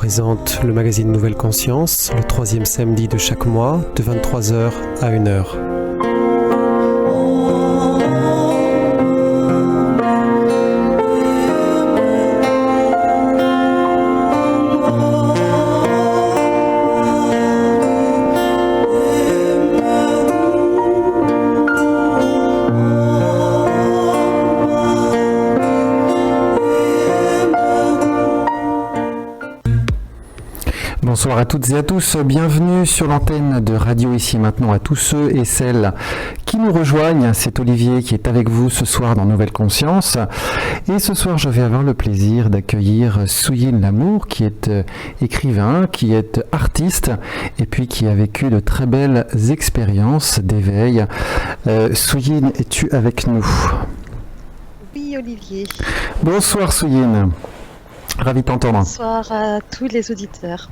présente le magazine Nouvelle Conscience, le troisième samedi de chaque mois, de 23h à 1h. Bonsoir à toutes et à tous, bienvenue sur l'antenne de Radio Ici Maintenant à tous ceux et celles qui nous rejoignent. C'est Olivier qui est avec vous ce soir dans Nouvelle Conscience. Et ce soir, je vais avoir le plaisir d'accueillir Souyin Lamour, qui est écrivain, qui est artiste et puis qui a vécu de très belles expériences d'éveil. Souyin, es-tu avec nous ? Oui, Olivier. Bonsoir Souyin. Ravi de t'entendre. Bonsoir à tous les auditeurs.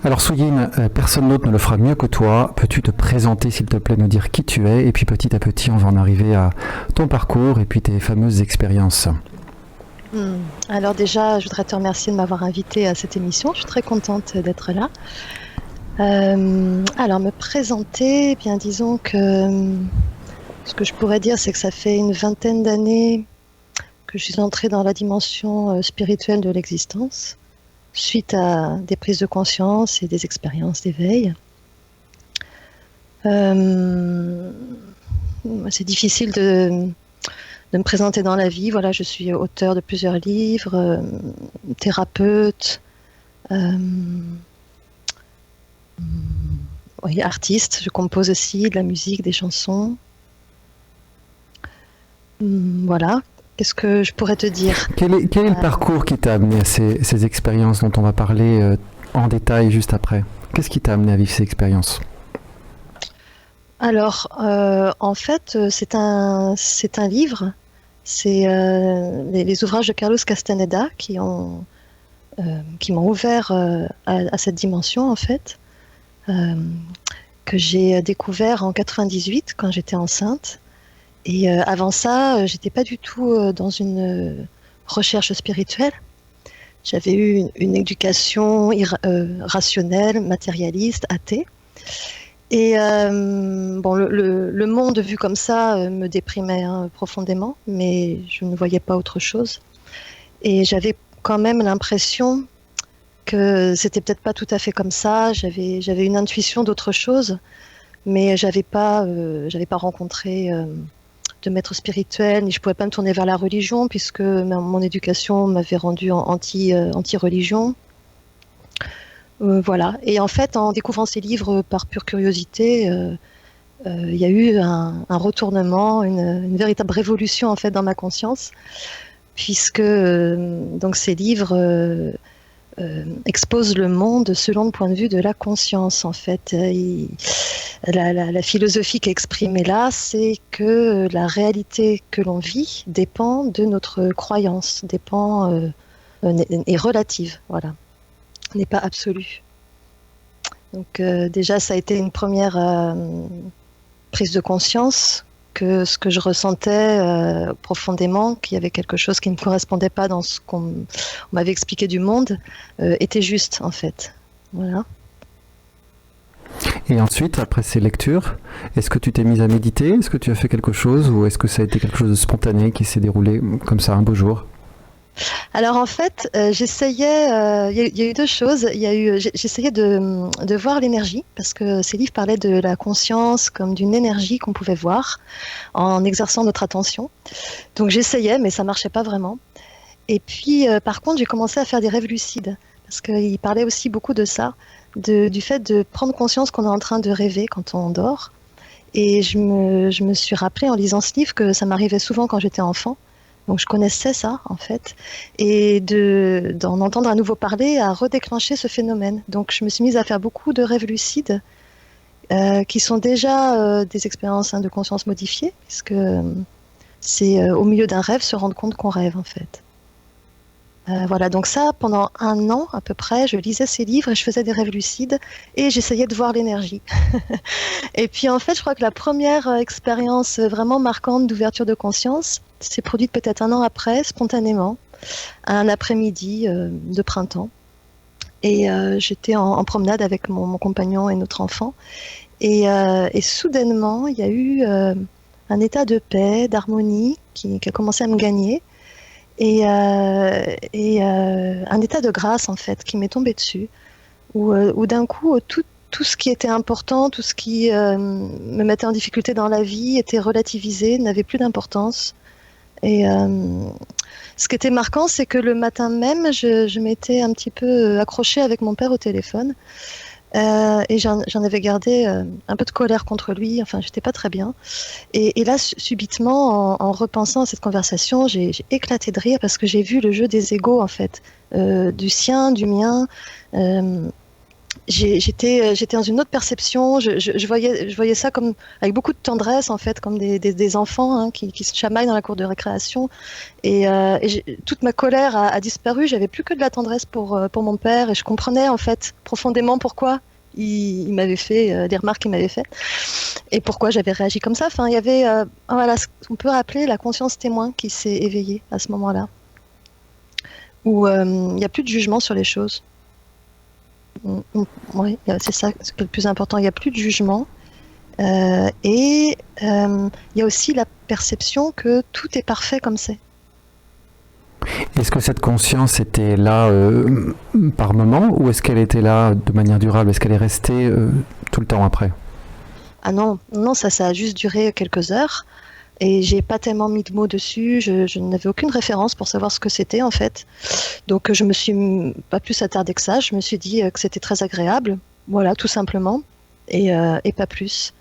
Alors Souyin, personne d'autre ne le fera mieux que toi. Peux-tu te présenter s'il te plaît, nous dire qui tu es, et puis petit à petit on va en arriver à ton parcours et puis tes fameuses expériences. Alors déjà, je voudrais te remercier de m'avoir invité à cette émission. Je suis très contente d'être là. Alors me présenter, eh bien disons que ce que je pourrais dire, c'est que ça fait une vingtaine d'années que je suis entrée dans la dimension spirituelle de l'existence, suite à des prises de conscience et des expériences d'éveil. C'est difficile de me présenter dans la vie. Voilà, je suis auteure de plusieurs livres, thérapeute, oui, artiste. Je compose aussi de la musique, des chansons. Voilà. Qu'est-ce que je pourrais te dire ? Quel est le parcours qui t'a amené à ces expériences dont on va parler en détail juste après ? Qu'est-ce qui t'a amené à vivre ces expériences ? Alors, en fait, c'est un livre. C'est les ouvrages de Carlos Castaneda qui m'ont ouvert à cette dimension, en fait, que j'ai découvert en 98 quand j'étais enceinte. Et avant ça, j'étais pas du tout dans une recherche spirituelle. J'avais eu une éducation rationnelle, matérialiste, athée. Et bon, le monde vu comme ça me déprimait profondément, mais je ne voyais pas autre chose. Et j'avais quand même l'impression que c'était peut-être pas tout à fait comme ça. J'avais une intuition d'autre chose, mais j'avais pas rencontré de maître spirituel, ni je pouvais pas me tourner vers la religion puisque mon éducation m'avait rendue anti-religion. Voilà. Et en fait, en découvrant ces livres par pure curiosité, il y a eu un retournement, une véritable révolution en fait dans ma conscience, puisque donc ces livres expose le monde selon le point de vue de la conscience, en fait. La philosophie qui est exprimée là, c'est que la réalité que l'on vit dépend de notre croyance, est relative, voilà, n'est pas absolue. Donc déjà, ça a été une première prise de conscience que ce que je ressentais profondément, qu'il y avait quelque chose qui ne correspondait pas dans ce qu'on m'avait expliqué du monde, était juste, en fait. Voilà. Et ensuite, après ces lectures, est-ce que tu t'es mise à méditer ? Est-ce que tu as fait quelque chose ? Ou est-ce que ça a été quelque chose de spontané qui s'est déroulé comme ça un beau jour ? Alors en fait, j'essayais, il y a eu deux choses. J'essayais de voir l'énergie, parce que ces livres parlaient de la conscience comme d'une énergie qu'on pouvait voir en exerçant notre attention. Donc j'essayais, mais ça marchait pas vraiment. Et puis par contre, j'ai commencé à faire des rêves lucides, parce qu'il parlait aussi beaucoup de ça, du fait de prendre conscience qu'on est en train de rêver quand on dort. Et je me suis rappelé en lisant ce livre que ça m'arrivait souvent quand j'étais enfant. Donc je connaissais ça en fait, et d'en entendre à nouveau parler a redéclenché ce phénomène. Donc je me suis mise à faire beaucoup de rêves lucides qui sont déjà des expériences de conscience modifiée, puisque c'est au milieu d'un rêve se rendre compte qu'on rêve en fait. Voilà, donc ça, pendant 1 an à peu près, je lisais ces livres et je faisais des rêves lucides et j'essayais de voir l'énergie. Et puis en fait, je crois que la première expérience vraiment marquante d'ouverture de conscience s'est produite peut-être 1 an après, spontanément, un après-midi de printemps. Et j'étais en promenade avec mon compagnon et notre enfant. Et soudainement, il y a eu un état de paix, d'harmonie qui a commencé à me gagner. Et un état de grâce, en fait, qui m'est tombé dessus. Où d'un coup, tout ce qui était important, tout ce qui me mettait en difficulté dans la vie était relativisé, n'avait plus d'importance. Et ce qui était marquant, c'est que le matin même, je m'étais un petit peu accrochée avec mon père au téléphone. Et j'en avais gardé un peu de colère contre lui. Enfin, j'étais pas très bien. Et là, subitement, en repensant à cette conversation, j'ai éclaté de rire parce que j'ai vu le jeu des égos, en fait, du sien, du mien. J'étais dans une autre perception. Je voyais ça comme avec beaucoup de tendresse, en fait, comme des enfants, hein, qui se chamaillent dans la cour de récréation. Et toute ma colère a disparu. J'avais plus que de la tendresse pour mon père, et je comprenais, en fait, profondément pourquoi il m'avait fait des remarques qu'il m'avait fait et pourquoi j'avais réagi comme ça. Enfin, il y avait voilà, ce qu'on peut appeler la conscience témoin qui s'est éveillée à ce moment-là, où il n'y a plus de jugement sur les choses. Oui, c'est ça ce qui est le plus important. Il n'y a plus de jugement. Et il y a aussi la perception que tout est parfait comme c'est. Est-ce que cette conscience était là par moment, ou est-ce qu'elle était là de manière durable? Est-ce qu'elle est restée tout le temps après? Ah non, ça a juste duré quelques heures. Et j'ai pas tellement mis de mots dessus, je n'avais aucune référence pour savoir ce que c'était, en fait. Donc je me suis pas plus attardée que ça, je me suis dit que c'était très agréable, voilà, tout simplement, et pas plus.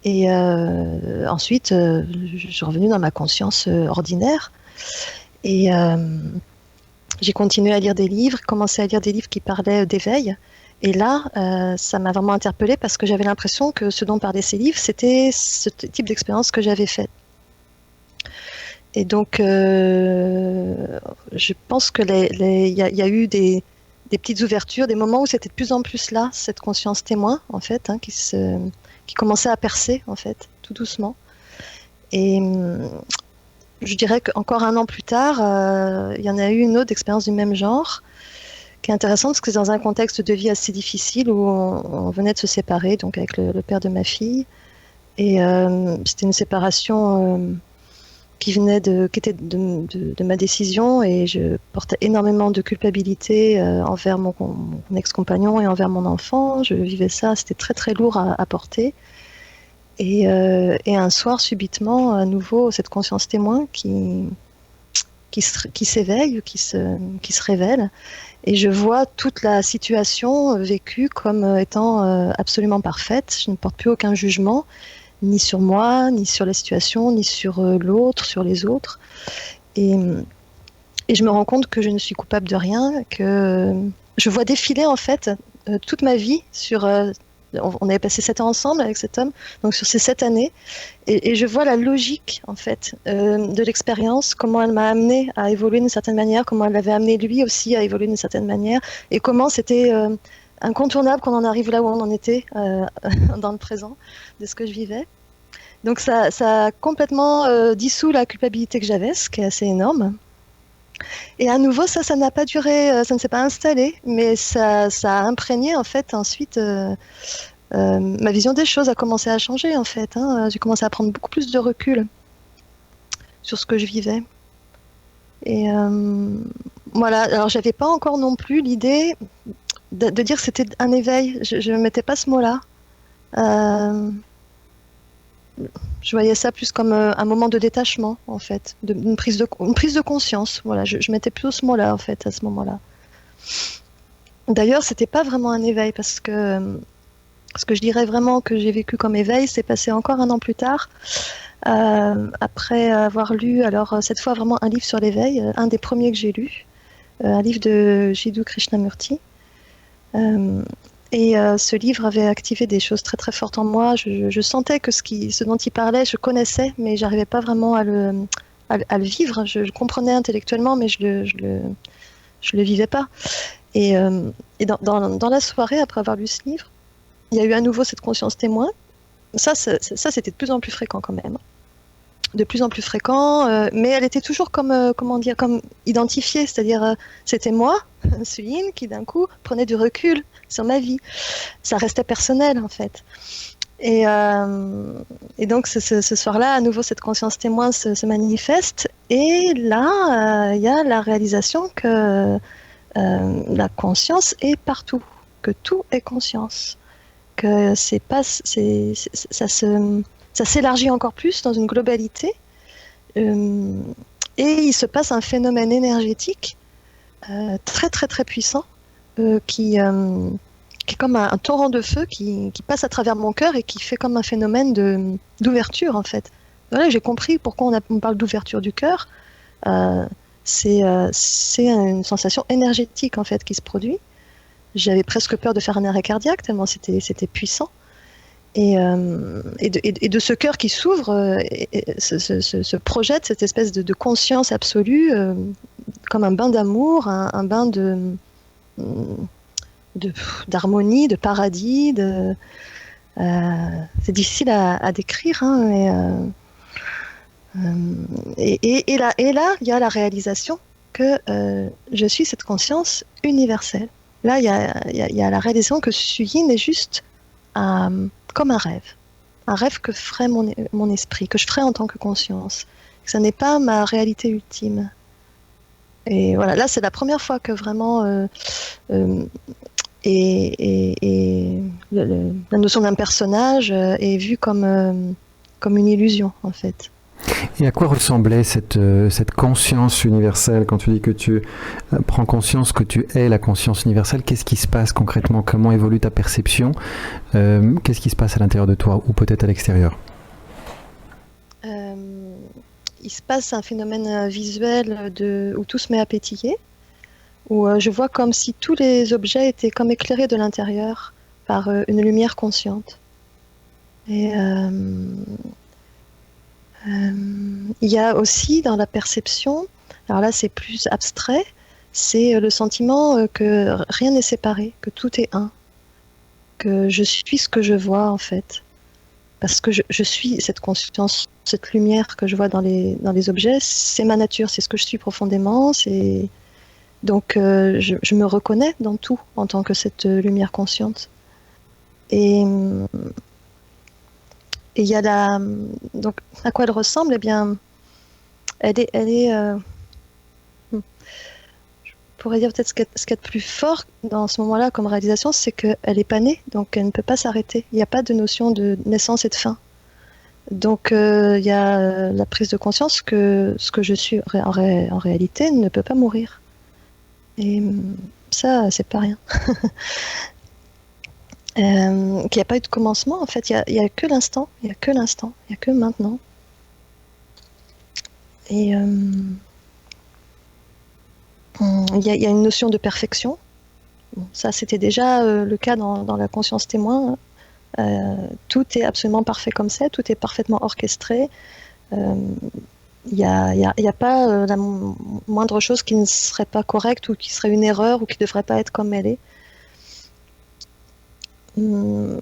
Et ensuite, je suis revenue dans ma conscience ordinaire, et j'ai continué à lire des livres, commencé à lire des livres qui parlaient d'éveil. Et là, ça m'a vraiment interpellée parce que j'avais l'impression que ce dont parlaient ces livres, c'était ce type d'expérience que j'avais faite. Et donc, je pense que y a eu des petites ouvertures, des moments où c'était de plus en plus là, cette conscience témoin, en fait, hein, qui commençait à percer, en fait, tout doucement. Et je dirais qu'encore un an plus tard, il y en a eu une autre expérience du même genre, qui est intéressante parce que c'est dans un contexte de vie assez difficile où on venait de se séparer, donc avec le père de ma fille. Et c'était une séparation qui était de ma décision, et je portais énormément de culpabilité envers mon ex-compagnon et envers mon enfant. Je vivais ça, c'était très très lourd à porter. Et un soir, subitement, à nouveau, cette conscience témoin qui s'éveille, qui se révèle. Et je vois toute la situation vécue comme étant absolument parfaite. Je ne porte plus aucun jugement, ni sur moi, ni sur la situation, ni sur l'autre, sur les autres. Et je me rends compte que je ne suis coupable de rien, que je vois défiler, en fait, toute ma vie sur... on avait passé 7 ans ensemble avec cet homme, donc sur ces 7 années, et je vois la logique, en fait, de l'expérience, comment elle m'a amené à évoluer d'une certaine manière, comment elle l'avait amené lui aussi à évoluer d'une certaine manière, et comment c'était incontournable qu'on en arrive là où on en était dans le présent de ce que je vivais. Donc ça a complètement dissous la culpabilité que j'avais, ce qui est assez énorme. Et à nouveau, ça n'a pas duré, ça ne s'est pas installé, mais ça a imprégné, en fait, ensuite ma vision des choses a commencé à changer, en fait, hein. J'ai commencé à prendre beaucoup plus de recul sur ce que je vivais. Et voilà, alors j'avais pas encore non plus l'idée de dire que c'était un éveil, je ne mettais pas ce mot-là. Je voyais ça plus comme un moment de détachement, en fait, une prise de conscience. Voilà, je mettais plutôt ce mot-là, en fait, à ce moment-là. D'ailleurs, c'était pas vraiment un éveil, parce que ce que je dirais vraiment que j'ai vécu comme éveil, c'est passé encore un an plus tard, après avoir lu, alors cette fois vraiment un livre sur l'éveil, un des premiers que j'ai lu, un livre de Jiddu Krishnamurti. Et ce livre avait activé des choses très très fortes en moi. Je sentais que ce dont il parlait, je connaissais, mais j'arrivais pas vraiment à le vivre. Je le comprenais intellectuellement, mais je le vivais pas. Et dans la soirée, après avoir lu ce livre, il y a eu à nouveau cette conscience témoin. Ça c'était de plus en plus fréquent quand même. De plus en plus fréquent, mais elle était toujours comme, comment dire, comme identifiée, c'est-à-dire c'était moi, Suyin qui d'un coup prenait du recul sur ma vie. Ça restait personnel en fait. Et donc ce soir-là, à nouveau, cette conscience témoin se manifeste. Et là, il y a la réalisation que la conscience est partout, que tout est conscience, que ça s'élargit encore plus dans une globalité. Et il se passe un phénomène énergétique très très très puissant qui est comme un torrent de feu qui passe à travers mon cœur et qui fait comme un phénomène d'ouverture en fait. Voilà, j'ai compris pourquoi on parle d'ouverture du cœur. C'est une sensation énergétique en fait qui se produit. J'avais presque peur de faire un arrêt cardiaque tellement c'était puissant. Et de ce cœur qui s'ouvre, se projette cette espèce de conscience absolue comme un bain d'amour, un bain d'harmonie, de paradis. C'est difficile à décrire, hein, mais et là, il y a la réalisation que je suis cette conscience universelle. Là, il y a la réalisation que Suyin est juste comme un rêve que ferait mon esprit, que je ferais en tant que conscience. Que ça n'est pas ma réalité ultime. Et voilà, là, c'est la première fois que vraiment la notion d'un personnage est vue comme une illusion, en fait. Et à quoi ressemblait cette conscience universelle quand tu dis que tu prends conscience que tu es la conscience universelle? Qu'est-ce qui se passe concrètement? Comment évolue ta perception? Qu'est-ce qui se passe à l'intérieur de toi ou peut-être à l'extérieur? Il se passe un phénomène visuel où tout se met à pétiller, où je vois comme si tous les objets étaient comme éclairés de l'intérieur par une lumière consciente. Et il y a aussi dans la perception, alors là c'est plus abstrait, c'est le sentiment que rien n'est séparé, que tout est un, que je suis ce que je vois en fait, parce que je suis cette conscience, cette lumière que je vois dans les objets, c'est ma nature, c'est ce que je suis profondément, donc je me reconnais dans tout en tant que cette lumière consciente. Et il y a donc à quoi elle ressemble? Eh bien, elle est je pourrais dire peut-être ce qu'il y a de plus fort dans ce moment-là comme réalisation, c'est qu'elle n'est pas née, donc elle ne peut pas s'arrêter. Il n'y a pas de notion de naissance et de fin. Donc il y a la prise de conscience que ce que je suis en réalité ne peut pas mourir. Et ça, c'est pas rien. Qu'il n'y a pas eu de commencement, en fait, il n'y a que l'instant, il n'y a que l'instant, il n'y a que maintenant. Et il y a une notion de perfection. Bon, ça, c'était déjà le cas dans la conscience témoin. Tout est absolument parfait comme c'est, tout est parfaitement orchestré. Il n'y a pas la moindre chose qui ne serait pas correcte ou qui serait une erreur ou qui ne devrait pas être comme elle est. En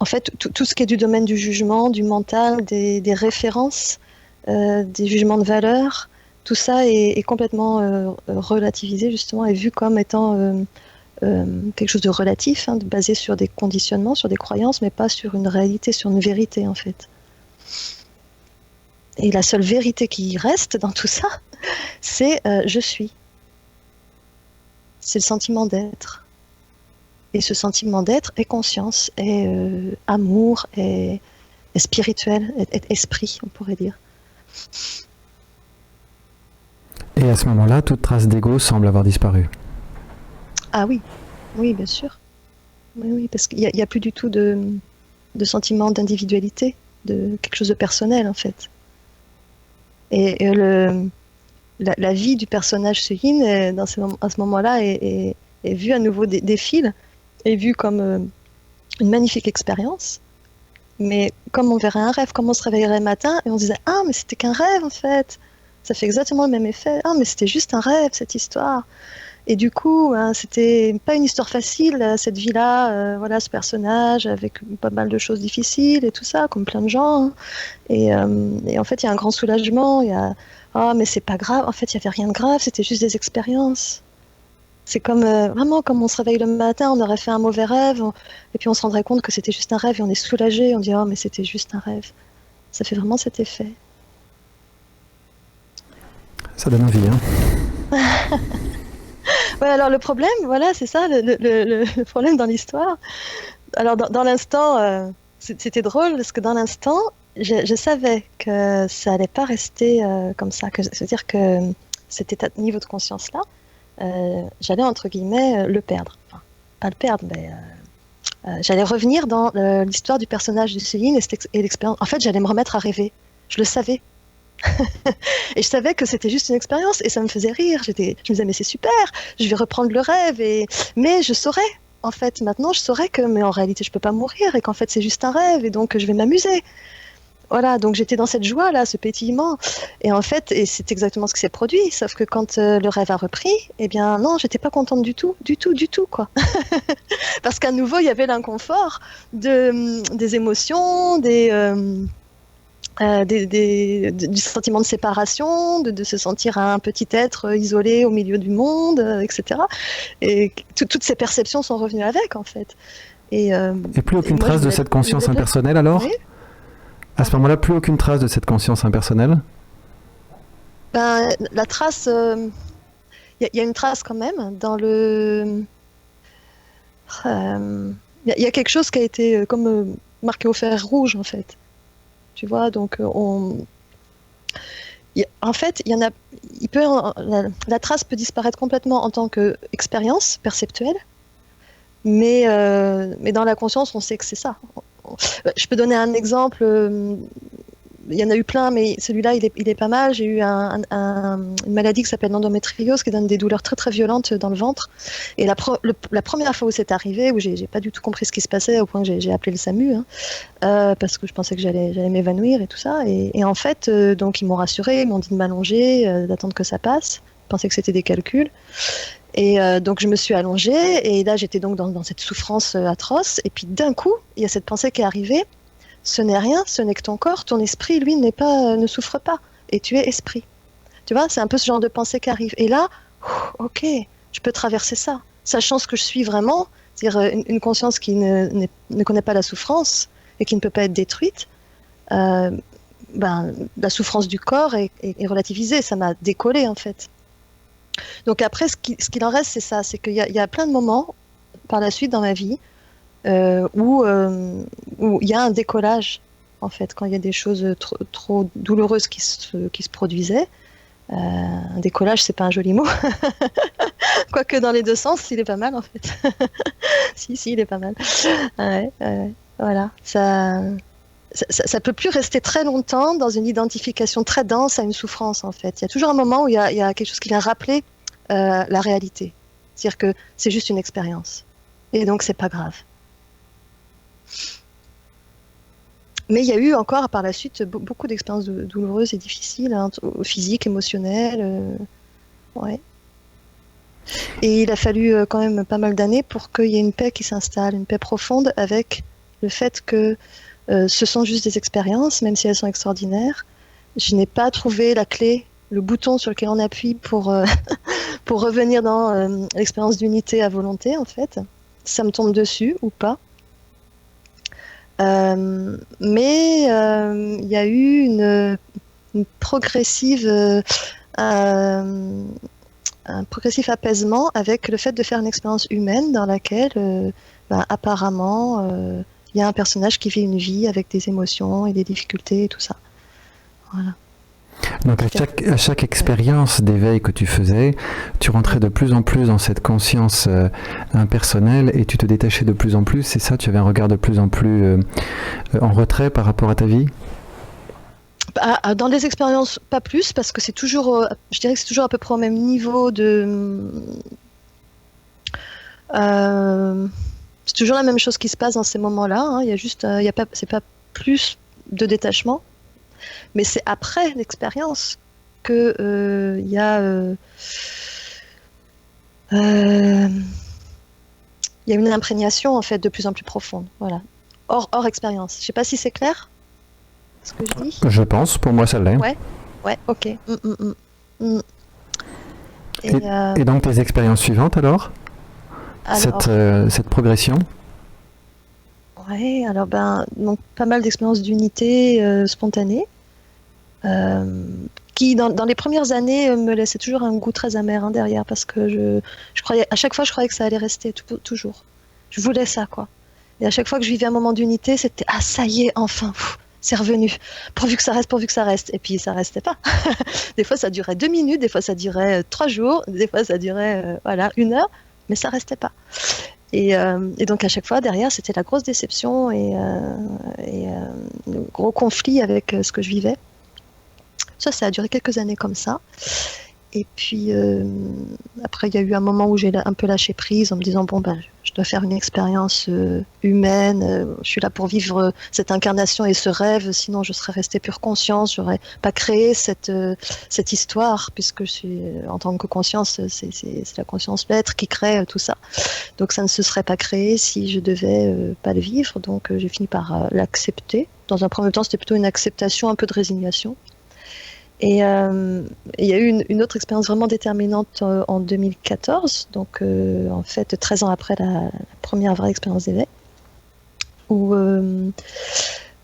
fait, tout ce qui est du domaine du jugement, du mental, des références, des jugements de valeur, tout ça est complètement relativisé justement et vu comme étant quelque chose de relatif, hein, basé sur des conditionnements, sur des croyances, mais pas sur une réalité, sur une vérité en fait. Et la seule vérité qui reste dans tout ça, c'est je suis. C'est le sentiment d'être. Et ce sentiment d'être est conscience, est amour, est spirituel, est esprit, on pourrait dire. Et à ce moment-là, toute trace d'ego semble avoir disparu. Ah oui, oui, bien sûr. Oui, parce qu'il n'y a plus du tout de sentiment d'individualité, de quelque chose de personnel en fait. Et la vie du personnage Suyin, à ce moment-là, est vue à nouveau des fils, est vue comme une magnifique expérience. Mais comme on verrait un rêve, comme on se réveillerait le matin et on se disait « Ah, mais c'était qu'un rêve en fait !» Ça fait exactement le même effet. « Ah, mais c'était juste un rêve, cette histoire !» Et du coup, hein, c'était pas une histoire facile, cette vie-là, voilà, ce personnage avec pas mal de choses difficiles et tout ça, comme plein de gens. Hein. Et en fait, il y a un grand soulagement. Il y a ah, mais c'est pas grave. En fait, il y avait rien de grave. C'était juste des expériences. C'est comme vraiment comme on se réveille le matin, on aurait fait un mauvais rêve, et puis on se rendrait compte que c'était juste un rêve et on est soulagé, on dit oh mais c'était juste un rêve. Ça fait vraiment cet effet. Ça donne envie, hein. Ouais, alors le problème, voilà, c'est ça, le problème dans l'histoire. Alors dans l'instant, c'était drôle parce que dans l'instant, je savais que ça allait pas rester comme ça, c'est-à-dire que cet état de niveau de conscience-là, j'allais entre guillemets le perdre. Enfin, pas le perdre, mais j'allais revenir dans l'histoire du personnage de Céline et l'expérience. En fait, j'allais me remettre à rêver. Je le savais. Et je savais que c'était juste une expérience et ça me faisait rire. Je me disais mais c'est super, je vais reprendre le rêve mais je saurais. En fait, maintenant, je saurais que mais en réalité, je peux pas mourir et qu'en fait, c'est juste un rêve et donc je vais m'amuser. Voilà, donc j'étais dans cette joie-là, ce pétillement. Et en fait, et c'est exactement ce qui s'est produit, sauf que quand le rêve a repris, eh bien non, j'étais pas contente du tout, quoi. Parce qu'à nouveau, il y avait l'inconfort des émotions, du sentiment de séparation, de se sentir un petit être isolé au milieu du monde, etc. Et toutes ces perceptions sont revenues avec, en fait. Et plus aucune trace de cette conscience impersonnelle, alors ? Oui. À ce moment-là, plus aucune trace de cette conscience impersonnelle ? Ben, la trace, il y a une trace quand même dans le... Il y a quelque chose qui a été comme marqué au fer rouge, en fait. Tu vois, donc en fait, la trace peut disparaître complètement en tant qu'expérience perceptuelle, mais dans la conscience, on sait que c'est ça. Je peux donner un exemple. Il y en a eu plein, mais celui-là, il est pas mal. J'ai eu une maladie qui s'appelle l'endométriose, qui donne des douleurs très très violentes dans le ventre. Et la première fois où c'est arrivé, où j'ai pas du tout compris ce qui se passait, au point que j'ai appelé le SAMU, parce que je pensais que j'allais m'évanouir et tout ça. Et en fait, donc ils m'ont rassurée, ils m'ont dit de m'allonger, d'attendre que ça passe. Je pensais que c'était des calculs. Et donc je me suis allongée, et là j'étais donc dans cette souffrance atroce. Et puis d'un coup, il y a cette pensée qui est arrivée. Ce n'est rien, ce n'est que ton corps, ton esprit, lui, ne souffre pas. Et tu es esprit. Tu vois, c'est un peu ce genre de pensée qui arrive. Et là, ok, je peux traverser ça. Sachant ce que je suis vraiment, c'est-à-dire une conscience qui ne connaît pas la souffrance et qui ne peut pas être détruite, la souffrance du corps est relativisée. Ça m'a décollé, en fait. Donc après, ce qu'il en reste, c'est ça. C'est qu'il y a plein de moments, par la suite, dans ma vie, où il y a un décollage, en fait, quand il y a des choses trop douloureuses qui se produisaient. Un décollage, c'est pas un joli mot. Quoique dans les deux sens, il est pas mal, en fait. si, il est pas mal. Voilà. Ça peut plus rester très longtemps dans une identification très dense à une souffrance, en fait. Il y a toujours un moment où il y a quelque chose qui vient rappeler la réalité. C'est-à-dire que c'est juste une expérience. Et donc, c'est pas grave. Mais il y a eu encore par la suite beaucoup d'expériences douloureuses et difficiles, hein, physiques, émotionnelles. Ouais. Et il a fallu quand même pas mal d'années pour qu'il y ait une paix qui s'installe, une paix profonde avec le fait que ce sont juste des expériences, même si elles sont extraordinaires. Je n'ai pas trouvé la clé, le bouton sur lequel on appuie pour revenir dans l'expérience d'unité à volonté, en fait. Ça me tombe dessus ou pas. Mais il y a eu une progressive, un progressif apaisement avec le fait de faire une expérience humaine dans laquelle, apparemment, il y a un personnage qui vit une vie avec des émotions et des difficultés et tout ça. Voilà. Donc à chaque expérience d'éveil que tu faisais, tu rentrais de plus en plus dans cette conscience impersonnelle et tu te détachais de plus en plus, c'est ça? Tu avais un regard de plus en plus en retrait par rapport à ta vie? Dans les expériences, pas plus, parce que c'est toujours, je dirais que c'est toujours à peu près au même niveau de... c'est toujours la même chose qui se passe dans ces moments-là, hein. Il y a juste, c'est pas plus de détachement. Mais c'est après l'expérience que il y a une imprégnation en fait de plus en plus profonde. Voilà. Hors expérience. Je sais pas si c'est clair ce que je dis. Je pense, pour moi ça l'est. Ouais, ok. Et donc tes expériences suivantes alors, cette progression? Oui, alors donc pas mal d'expériences d'unité spontanée, qui dans les premières années me laissaient toujours un goût très amer derrière, parce que je croyais, à chaque fois je croyais que ça allait rester toujours. Je voulais ça, quoi. Et à chaque fois que je vivais un moment d'unité, c'était « Ah, ça y est, enfin, c'est revenu. Pourvu que ça reste. » Et puis ça restait pas. Des fois ça durait 2 minutes, des fois ça durait 3 jours, des fois ça durait 1 heure, mais ça restait pas. Et donc à chaque fois derrière c'était la grosse déception et le gros conflit avec ce que je vivais. Ça a duré quelques années comme ça. Et puis après il y a eu un moment où j'ai un peu lâché prise en me disant je dois faire une expérience humaine, je suis là pour vivre cette incarnation et ce rêve, sinon je serais restée pure conscience, j'aurais pas créé cette histoire, puisque je suis en tant que conscience, c'est la conscience l'être qui crée tout ça. Donc ça ne se serait pas créé si je devais pas le vivre, donc j'ai fini par l'accepter. Dans un premier temps c'était plutôt une acceptation, un peu de résignation. Et il y a eu une autre expérience vraiment déterminante en 2014, donc en fait 13 ans après la première vraie expérience d'éveil, où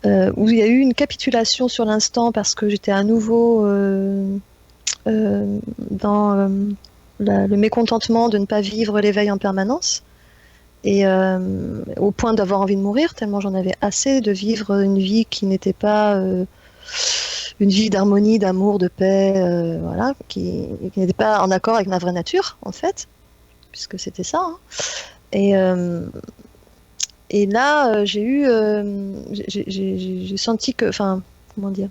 il y a eu une capitulation sur l'instant parce que j'étais à nouveau dans le mécontentement de ne pas vivre l'éveil en permanence, et au point d'avoir envie de mourir, tellement j'en avais assez de vivre une vie qui n'était pas... une vie d'harmonie, d'amour, de paix, qui n'était pas en accord avec ma vraie nature, en fait, puisque c'était ça. Et là, j'ai senti que, comment dire,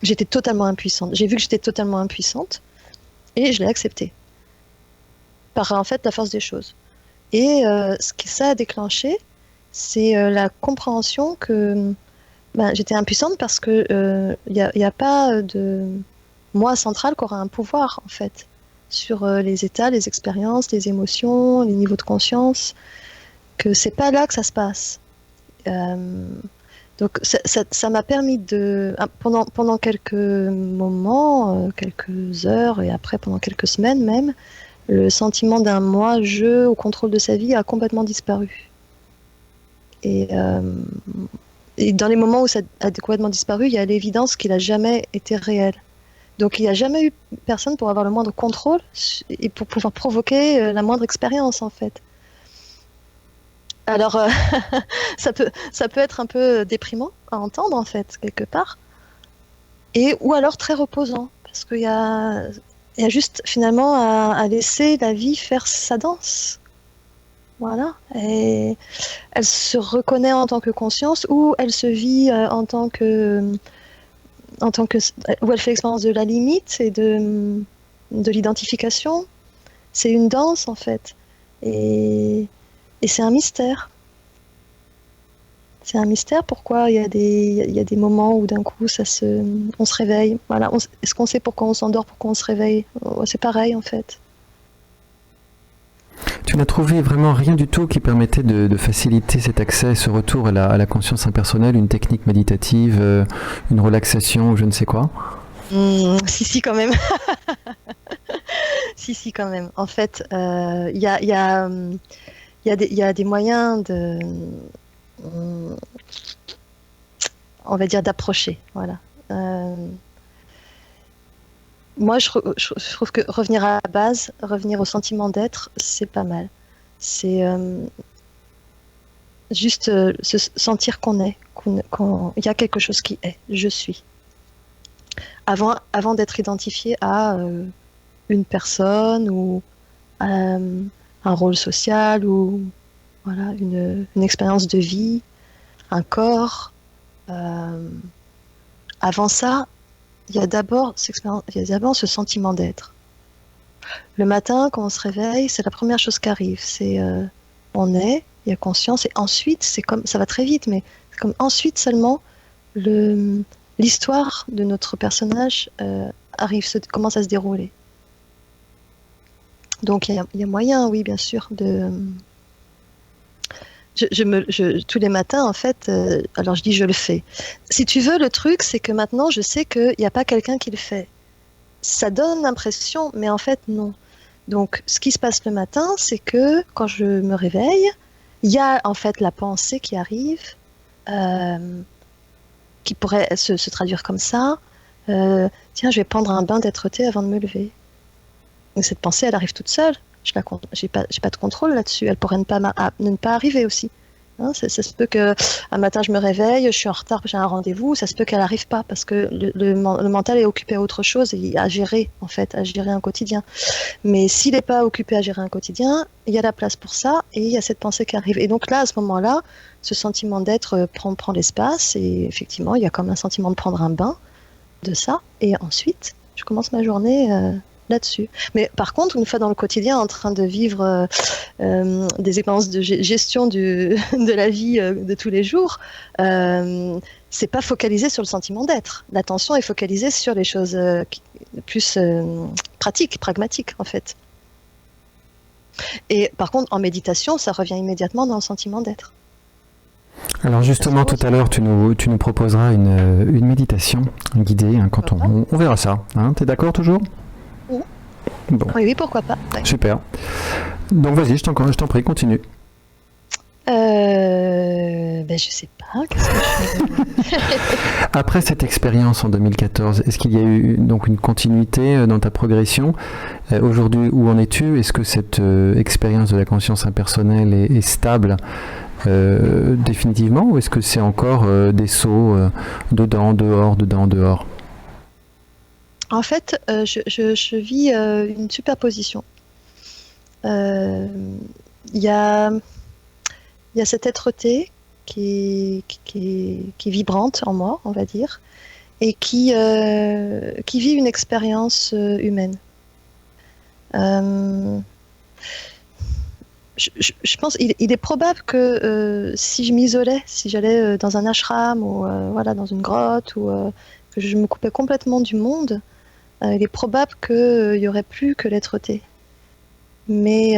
j'étais totalement impuissante. J'ai vu que j'étais totalement impuissante, et je l'ai accepté. Par, en fait, la force des choses. Et ce que ça a déclenché, c'est la compréhension que j'étais impuissante parce que y a pas de moi central qui aura un pouvoir, en fait, sur les états, les expériences, les émotions, les niveaux de conscience, que c'est pas là que ça se passe. Donc ça m'a permis pendant quelques moments, quelques heures, et après pendant quelques semaines même, le sentiment d'un moi-je au contrôle de sa vie a complètement disparu. Et dans les moments où ça a complètement disparu, il y a l'évidence qu'il n'a jamais été réel. Donc il n'y a jamais eu personne pour avoir le moindre contrôle et pour pouvoir provoquer la moindre expérience, en fait. Alors ça peut être un peu déprimant à entendre, en fait, quelque part, ou alors très reposant, parce qu'il y a juste finalement à laisser la vie faire sa danse. Voilà, et elle se reconnaît en tant que conscience, ou elle se vit en tant que où elle fait l'expérience de la limite et de l'identification. C'est une danse, en fait, et c'est un mystère. C'est un mystère pourquoi il y a des moments où d'un coup on se réveille. Voilà, est-ce qu'on sait pourquoi on s'endort, pourquoi on se réveille? C'est pareil, en fait. Tu n'as trouvé vraiment rien du tout qui permettait de faciliter cet accès, ce retour à la conscience impersonnelle, une technique méditative, une relaxation, je ne sais quoi? Si, quand même. si, quand même. En fait, il y a des moyens on va dire, d'approcher. Voilà. Moi, je trouve que revenir à la base, revenir au sentiment d'être, c'est pas mal. C'est juste se sentir qu'on est, qu'il y a quelque chose qui est, je suis. Avant d'être identifié à une personne ou un rôle social ou voilà, une expérience de vie, un corps. Avant ça, il y a d'abord ce sentiment d'être. Le matin, quand on se réveille, c'est la première chose qui arrive. C'est on est, il y a conscience, et ensuite, c'est comme ça va très vite, mais c'est comme ensuite seulement l'histoire de notre personnage commence à se dérouler. Donc il y a moyen, oui, bien sûr, de tous les matins, en fait, alors je dis je le fais. Si tu veux, le truc, c'est que maintenant, je sais qu'il n'y a pas quelqu'un qui le fait. Ça donne l'impression, mais en fait, non. Donc, ce qui se passe le matin, c'est que quand je me réveille, il y a en fait la pensée qui arrive, qui pourrait se traduire comme ça. Tiens, je vais prendre un bain d'être-té avant de me lever. Donc, cette pensée, elle arrive toute seule. Je n'ai pas de contrôle là-dessus. Elle pourrait ne pas arriver aussi. Hein, ça se peut qu'un matin, je me réveille, je suis en retard, j'ai un rendez-vous. Ça se peut qu'elle n'arrive pas parce que le mental est occupé à autre chose et à gérer, en fait, à gérer un quotidien. Mais s'il n'est pas occupé à gérer un quotidien, il y a la place pour ça et il y a cette pensée qui arrive. Et donc là, à ce moment-là, ce sentiment d'être prend l'espace et effectivement, il y a comme un sentiment de prendre un bain de ça. Et ensuite, je commence ma journée là-dessus. Mais par contre, une fois dans le quotidien, en train de vivre des expériences de gestion de la vie de tous les jours, c'est pas focalisé sur le sentiment d'être. L'attention est focalisée sur les choses plus pratiques, pragmatiques en fait. Et par contre, en méditation, ça revient immédiatement dans le sentiment d'être. Alors justement, tout à l'heure, tu nous proposeras une méditation guidée, hein, quand on verra ça. Hein, t'es d'accord toujours ? Bon. Oui, pourquoi pas. Ouais. Super. Donc vas-y, je t'en prie, continue. Je sais pas. Qu'est-ce que je fais Après cette expérience en 2014, est-ce qu'il y a eu donc une continuité dans ta progression ? Aujourd'hui, où en es-tu ? Est-ce que cette expérience de la conscience impersonnelle est stable définitivement, ou est-ce que c'est encore des sauts dedans, dehors ? En fait, je vis une superposition. Il y a cette être-té qui est vibrante en moi, on va dire, et qui vit une expérience humaine. Je pense il est probable que si je m'isolais, si j'allais dans un ashram ou dans une grotte ou que je me coupais complètement du monde, il est probable qu'il n'y aurait plus que l'être-té. Mais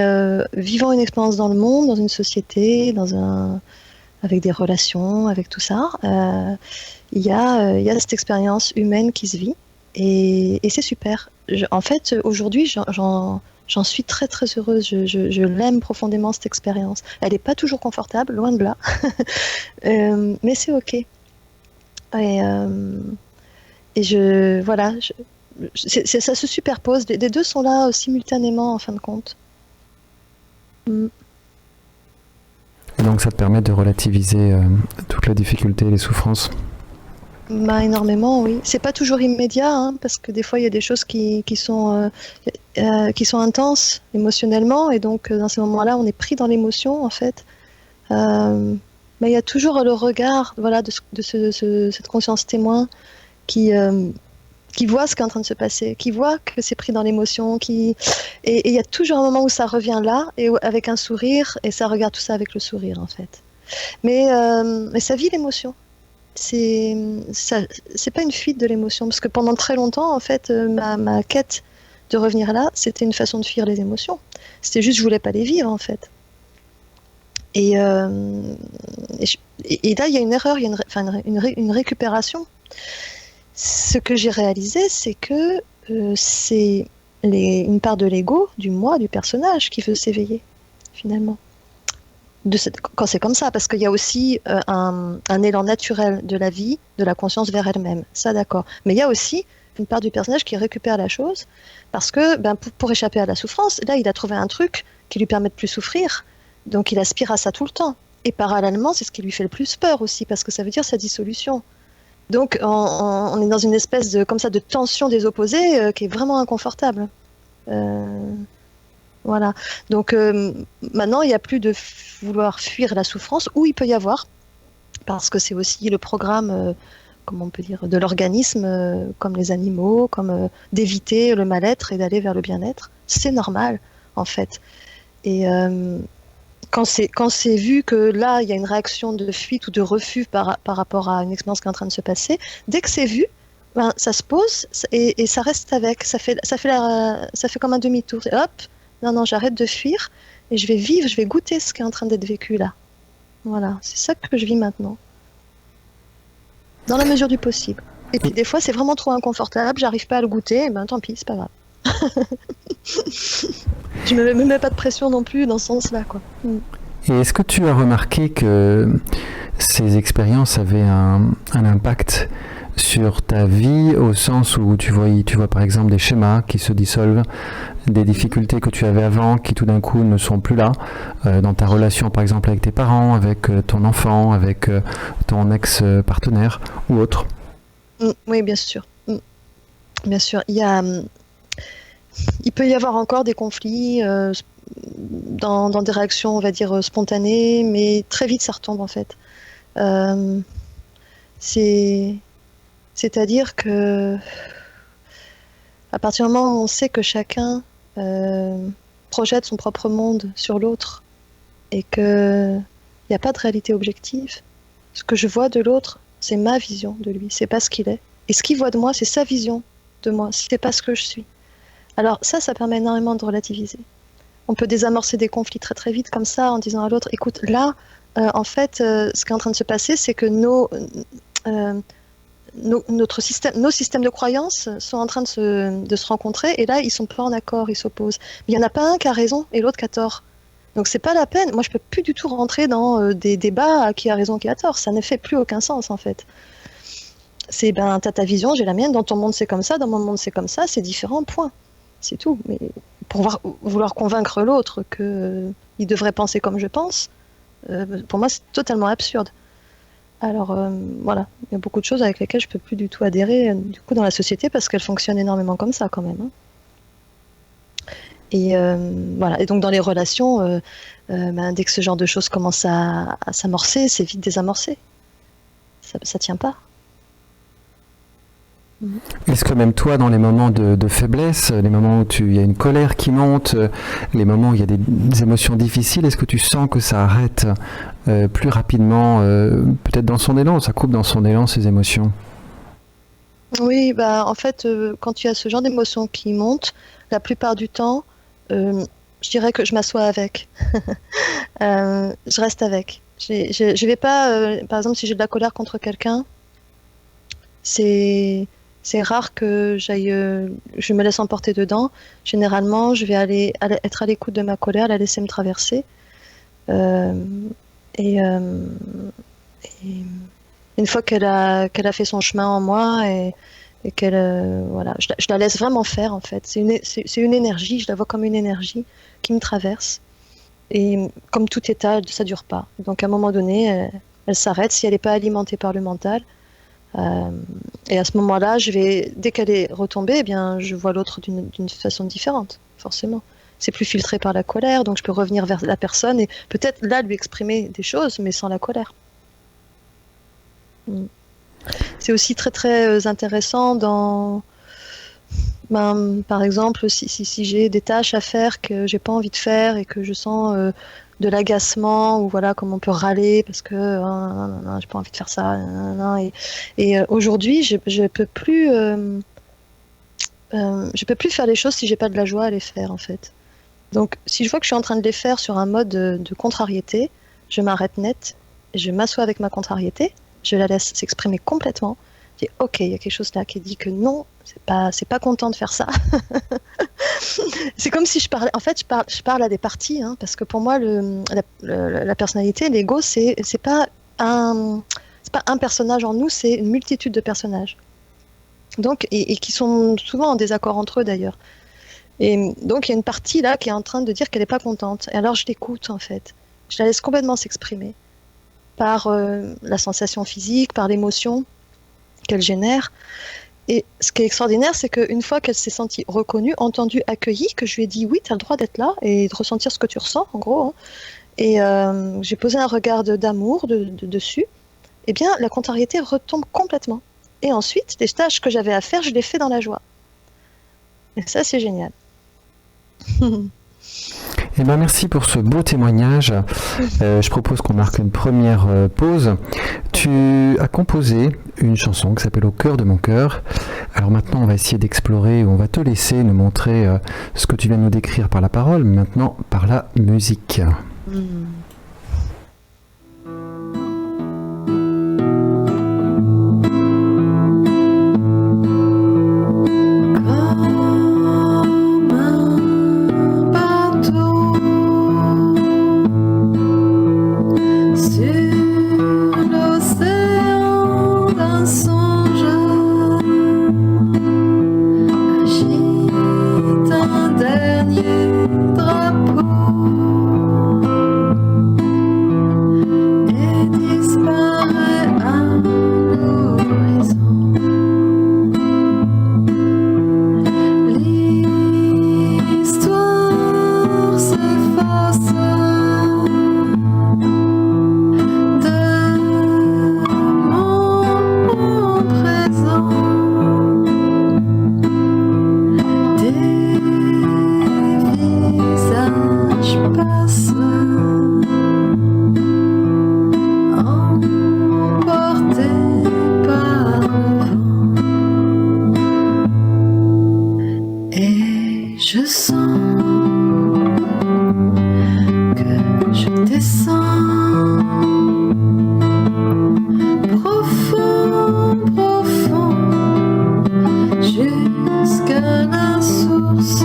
vivant une expérience dans le monde, dans une société, avec des relations, avec tout ça, il y a cette expérience humaine qui se vit et c'est super. En fait, aujourd'hui, j'en suis très très heureuse. Je l'aime profondément cette expérience. Elle n'est pas toujours confortable, loin de là, mais c'est ok. Et ça se superpose. Les deux sont là simultanément en fin de compte. Et donc ça te permet de relativiser toute la difficulté et les souffrances. Énormément, oui. C'est pas toujours immédiat, hein, parce que des fois il y a des choses qui sont intenses émotionnellement, et donc dans ces moments-là, on est pris dans l'émotion en fait. Mais il y a toujours le regard, de cette conscience témoin qui voit ce qui est en train de se passer, qui voit que c'est pris dans l'émotion, et il y a toujours un moment où ça revient là, et avec un sourire, et ça regarde tout ça avec le sourire en fait. Mais ça vit l'émotion. C'est pas une fuite de l'émotion, parce que pendant très longtemps, en fait, ma quête de revenir là, c'était une façon de fuir les émotions. C'était juste, je voulais pas les vivre, en fait. Et là, il y a une erreur, il y a une récupération. Ce que j'ai réalisé, c'est que c'est une part de l'ego, du moi, du personnage, qui veut s'éveiller, finalement. Quand c'est comme ça, parce qu'il y a aussi un élan naturel de la vie, de la conscience vers elle-même, ça d'accord. Mais il y a aussi une part du personnage qui récupère la chose, parce que pour échapper à la souffrance, là il a trouvé un truc qui lui permet de plus souffrir, donc il aspire à ça tout le temps. Et parallèlement, c'est ce qui lui fait le plus peur aussi, parce que ça veut dire sa dissolution. Donc on est dans une espèce de tension des opposés qui est vraiment inconfortable. Voilà. Donc maintenant, il n'y a plus de vouloir fuir la souffrance, où il peut y avoir, parce que c'est aussi le programme, comment on peut dire, de l'organisme, comme les animaux, comme d'éviter le mal-être et d'aller vers le bien-être. C'est normal, en fait. Et quand c'est vu que là, il y a une réaction de fuite ou de refus par rapport à une expérience qui est en train de se passer, dès que c'est vu, ça se pose et ça reste avec. Ça fait comme un demi-tour. Et hop. Non, j'arrête de fuir et je vais vivre, je vais goûter ce qui est en train d'être vécu là. Voilà, c'est ça que je vis maintenant. Dans la mesure du possible. Et puis des fois, c'est vraiment trop inconfortable, j'arrive pas à le goûter, et tant pis, c'est pas grave. Je me mets pas de pression non plus dans ce sens-là, quoi. Et est-ce que tu as remarqué que ces expériences avaient un impact sur ta vie, au sens où tu vois par exemple des schémas qui se dissolvent, des difficultés que tu avais avant qui tout d'un coup ne sont plus là, dans ta relation par exemple avec tes parents, avec ton enfant, avec ton ex-partenaire ou autre? Oui, bien sûr. Bien sûr. Il peut y avoir encore des conflits dans des réactions, on va dire, spontanées, mais très vite ça retombe en fait. C'est-à-dire que à partir du moment où on sait que chacun projette son propre monde sur l'autre et qu'il n'y a pas de réalité objective, ce que je vois de l'autre, c'est ma vision de lui, c'est pas ce qu'il est. Et ce qu'il voit de moi, c'est sa vision de moi, c'est pas ce que je suis. Alors ça permet énormément de relativiser. On peut désamorcer des conflits très très vite comme ça en disant à l'autre, écoute, là, en fait, ce qui est en train de se passer, c'est que nos systèmes de croyances sont en train de se rencontrer et là, ils sont pas en accord, ils s'opposent. Mais il n'y en a pas un qui a raison et l'autre qui a tort. Donc c'est pas la peine. Moi, je peux plus du tout rentrer dans des débats à qui a raison, qui a tort. Ça ne fait plus aucun sens en fait. C'est t'as ta vision, j'ai la mienne. Dans ton monde c'est comme ça, dans mon monde c'est comme ça. C'est différent, point. C'est tout. Mais pour vouloir convaincre l'autre qu'il devrait penser comme je pense, pour moi c'est totalement absurde. Alors voilà, il y a beaucoup de choses avec lesquelles je peux plus du tout adhérer du coup dans la société parce qu'elles fonctionnent énormément comme ça quand même. Hein. Et voilà. Et donc dans les relations, dès que ce genre de choses commence à s'amorcer, c'est vite désamorcé. Ça tient pas. Est-ce que même toi, dans les moments de faiblesse, les moments où il y a une colère qui monte, les moments où il y a des émotions difficiles, est-ce que tu sens que ça arrête plus rapidement, peut-être dans son élan, ça coupe dans son élan ces émotions? Oui, en fait, quand il y a ce genre d'émotions qui montent, la plupart du temps, je dirais que je m'assois avec. Je reste avec. Je vais pas, par exemple, si j'ai de la colère contre quelqu'un, c'est rare que je me laisse emporter dedans. Généralement, je vais être à l'écoute de ma colère, la laisser me traverser. Et une fois qu'elle a fait son chemin en moi et qu'elle, voilà, je la laisse vraiment faire en fait. C'est une énergie, je la vois comme une énergie qui me traverse. Et comme tout état, ça dure pas. Donc à un moment donné, elle s'arrête si elle n'est pas alimentée par le mental. Et à ce moment-là, dès qu'elle est retombée, eh bien, je vois l'autre d'une façon différente, forcément. C'est plus filtré par la colère, donc je peux revenir vers la personne et peut-être là lui exprimer des choses, mais sans la colère. C'est aussi très très intéressant par exemple, si j'ai des tâches à faire que j'ai pas envie de faire et que je sens de l'agacement ou voilà, comme on peut râler parce que j'ai pas envie de faire ça. Et aujourd'hui, je peux plus faire les choses si j'ai pas de la joie à les faire en fait. Donc, si je vois que je suis en train de les faire sur un mode de contrariété, je m'arrête net, je m'assois avec ma contrariété, je la laisse s'exprimer complètement. Je dis, ok, il y a quelque chose là qui dit que non, c'est pas content de faire ça. C'est comme si je parlais. En fait, je parle à des parties, hein, parce que pour moi, la personnalité, l'ego, c'est pas un personnage en nous, c'est une multitude de personnages. Donc, et qui sont souvent en désaccord entre eux d'ailleurs. Et donc, il y a une partie là qui est en train de dire qu'elle n'est pas contente. Et alors, je l'écoute en fait. Je la laisse complètement s'exprimer par la sensation physique, par l'émotion qu'elle génère. Et ce qui est extraordinaire, c'est qu'une fois qu'elle s'est sentie reconnue, entendue, accueillie, que je lui ai dit oui, tu as le droit d'être là et de ressentir ce que tu ressens, en gros, hein, et j'ai posé un regard d'amour dessus, eh bien, la contrariété retombe complètement. Et ensuite, les tâches que j'avais à faire, je les fais dans la joie. Et ça, c'est génial. Eh ben merci pour ce beau témoignage. Je propose qu'on marque une première pause. Tu as composé une chanson qui s'appelle Au cœur de mon cœur. Alors maintenant, on va essayer d'explorer, on va te laisser nous montrer ce que tu viens de nous décrire par la parole, mais maintenant par la musique. je sens que je descends profond, profond, jusqu'à la source.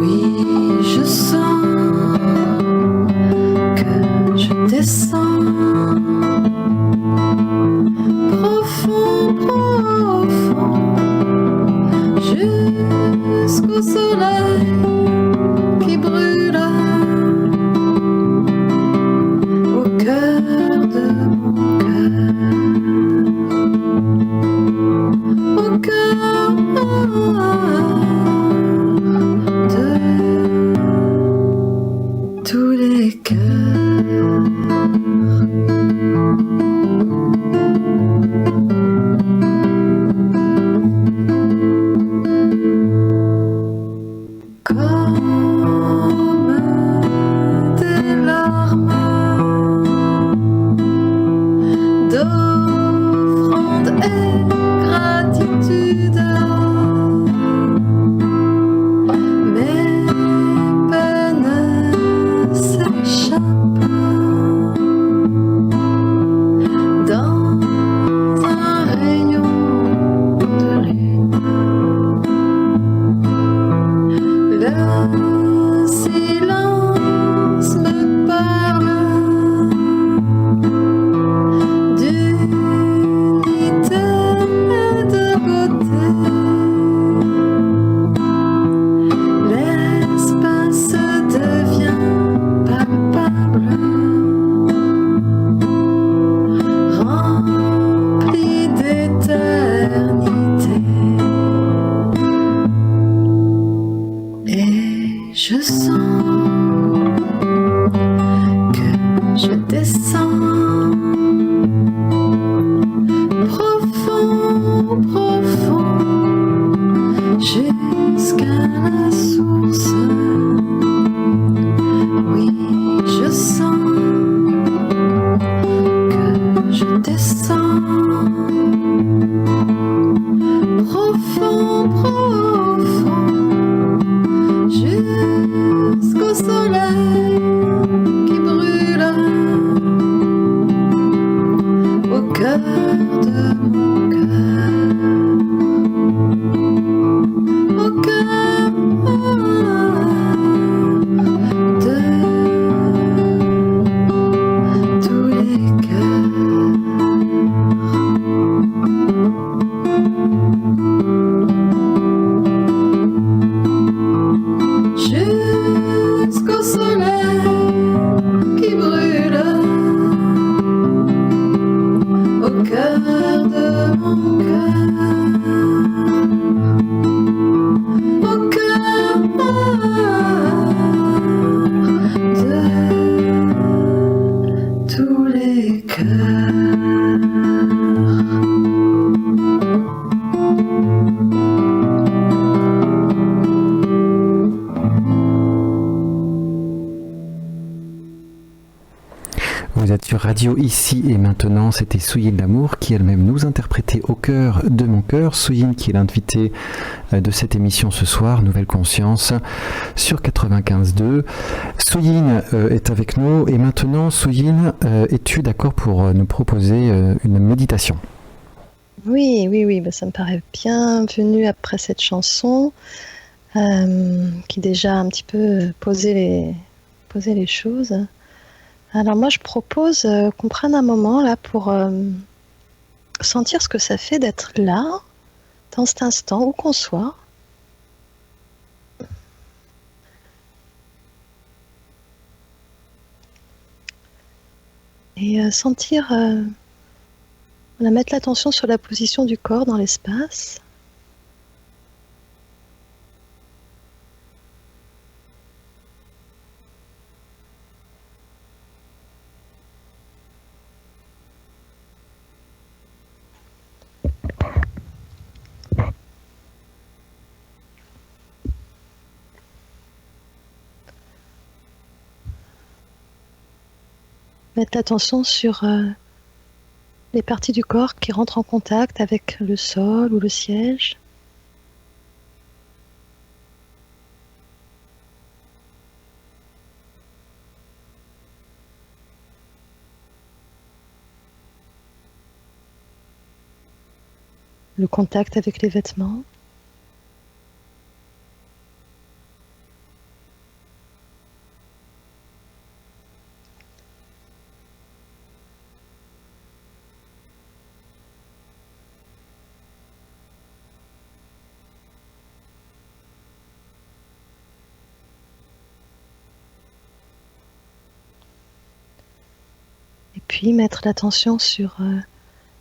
Oui, je sens que je descends profond, profond, jusqu'au soleil qui brûle au cœur de mon cœur, au cœur de tous les cœurs. Comme des larmes d'offrande et gratitude, mes peines s'échappent dans un rayon de lune. Le silence me parle d'unité et de beauté. L'espace devient palpable, rempli d'éternité. Et je sens que je descends profond, profond, jusqu'à la source. Oui, je sens que je descends profond, profond, jusqu'au soleil qui brûle au cœur de mon cœur, au cœur de tous les cœurs. Jusqu'au soleil qui brûle au cœur de mon cœur, au cœur de tous les cœurs. Vous êtes sur Radio Ici et Maintenant, c'était Souyin Lamour qui elle-même nous interprétait Au cœur de mon cœur. Souyin qui est l'invité de cette émission ce soir, Nouvelle Conscience, sur 95.2. Souyin est avec nous et maintenant, Souyin, es-tu d'accord pour nous proposer une méditation ? Oui, bah, ça me paraît bienvenu après cette chanson qui déjà un petit peu posait les choses. Alors moi je propose qu'on prenne un moment là pour sentir ce que ça fait d'être là, dans cet instant, où qu'on soit. Et sentir, mettre l'attention sur la position du corps dans l'espace. Mettre l'attention sur les parties du corps qui rentrent en contact avec le sol ou le siège. le contact avec les vêtements. Et puis mettre l'attention sur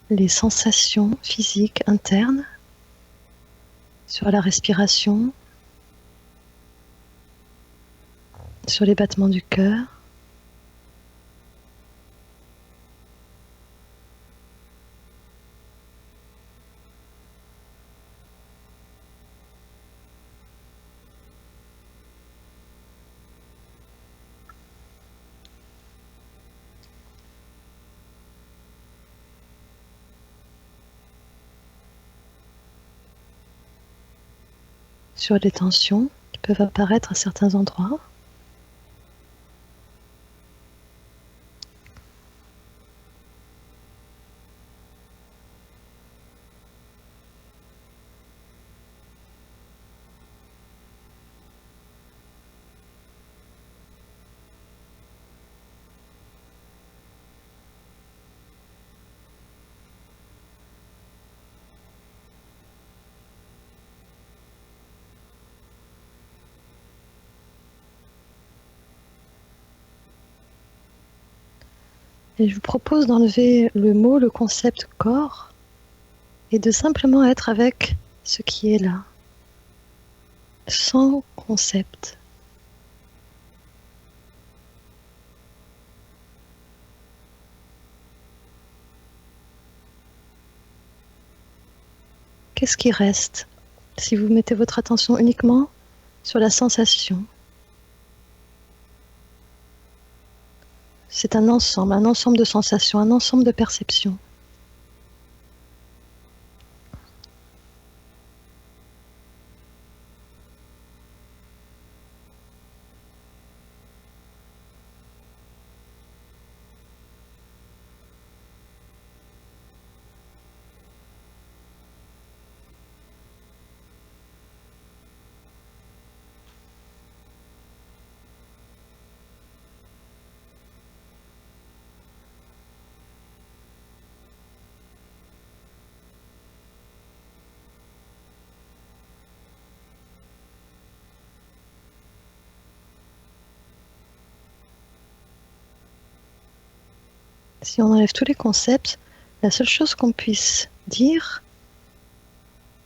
les sensations physiques internes, sur la respiration, sur les battements du cœur. Sur les tensions qui peuvent apparaître à certains endroits. Et je vous propose d'enlever le mot, le concept corps et de simplement être avec ce qui est là, sans concept. Qu'est-ce qui reste si vous mettez votre attention uniquement sur la sensation? C'est un ensemble de sensations, un ensemble de perceptions. Si on enlève tous les concepts, la seule chose qu'on puisse dire,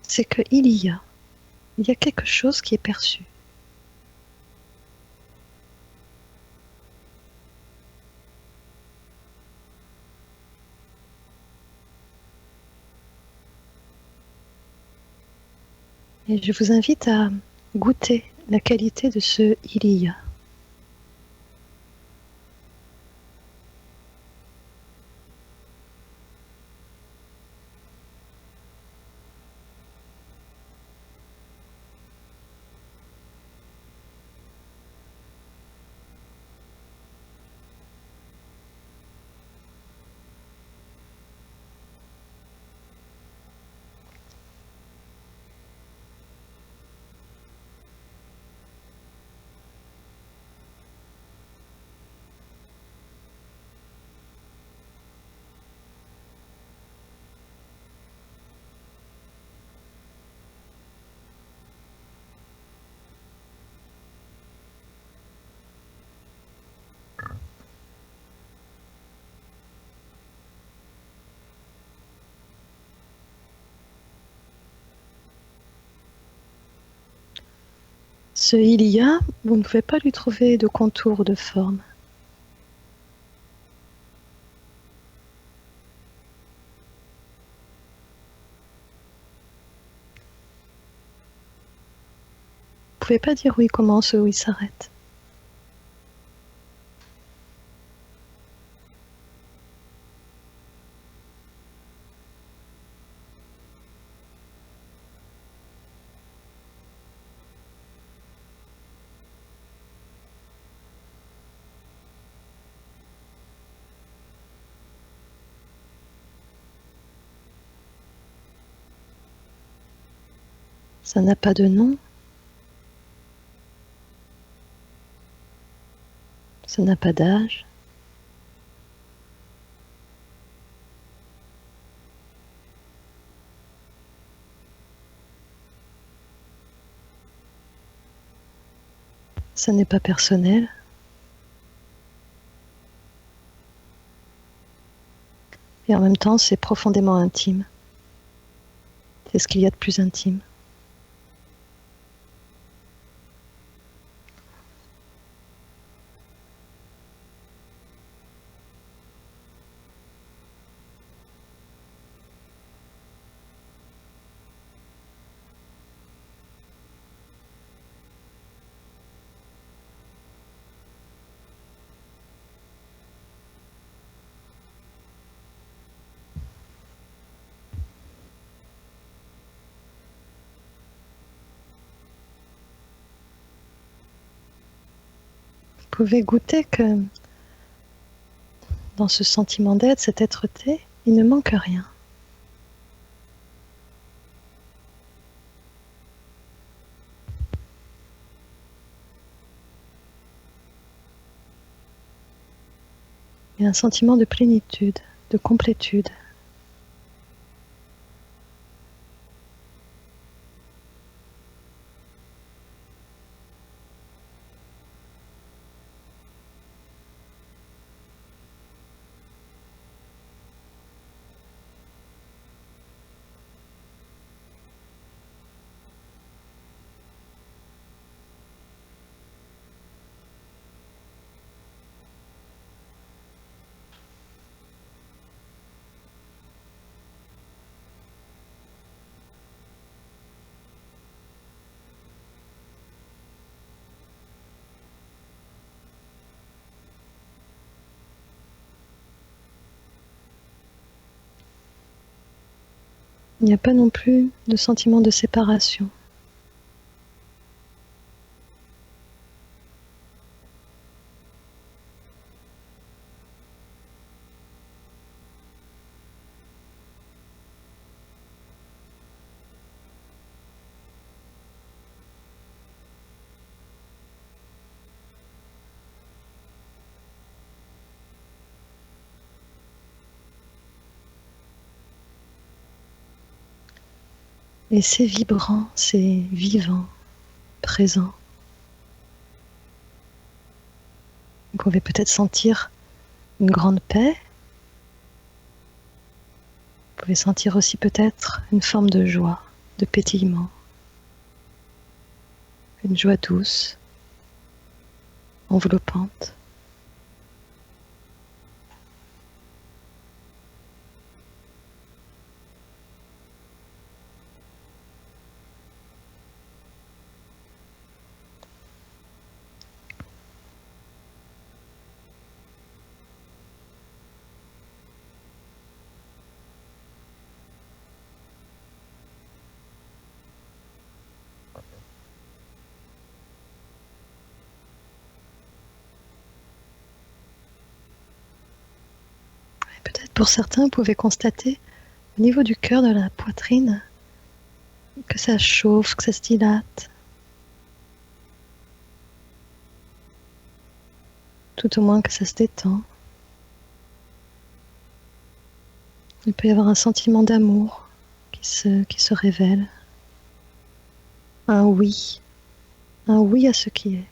c'est qu'il y a quelque chose qui est perçu. Et je vous invite à goûter la qualité de ce il y a. Ce il y a, vous ne pouvez pas lui trouver de contour ou de forme. Vous ne pouvez pas dire où il commence ou où il s'arrête. Ça n'a pas de nom. Ça n'a pas d'âge. Ça n'est pas personnel. Et en même temps, c'est profondément intime. C'est ce qu'il y a de plus intime. Vous pouvez goûter que dans ce sentiment d'être, cette être-té, il ne manque rien. Il y a un sentiment de plénitude, de complétude. Il n'y a pas non plus de sentiment de séparation. Et c'est vibrant, c'est vivant, présent. Vous pouvez peut-être sentir une grande paix. Vous pouvez sentir aussi peut-être une forme de joie, de pétillement. Une joie douce, enveloppante. Peut-être pour certains, vous pouvez constater au niveau du cœur, de la poitrine, que ça chauffe, que ça se dilate. Tout au moins que ça se détend. Il peut y avoir un sentiment d'amour qui se révèle. Un oui à ce qui est.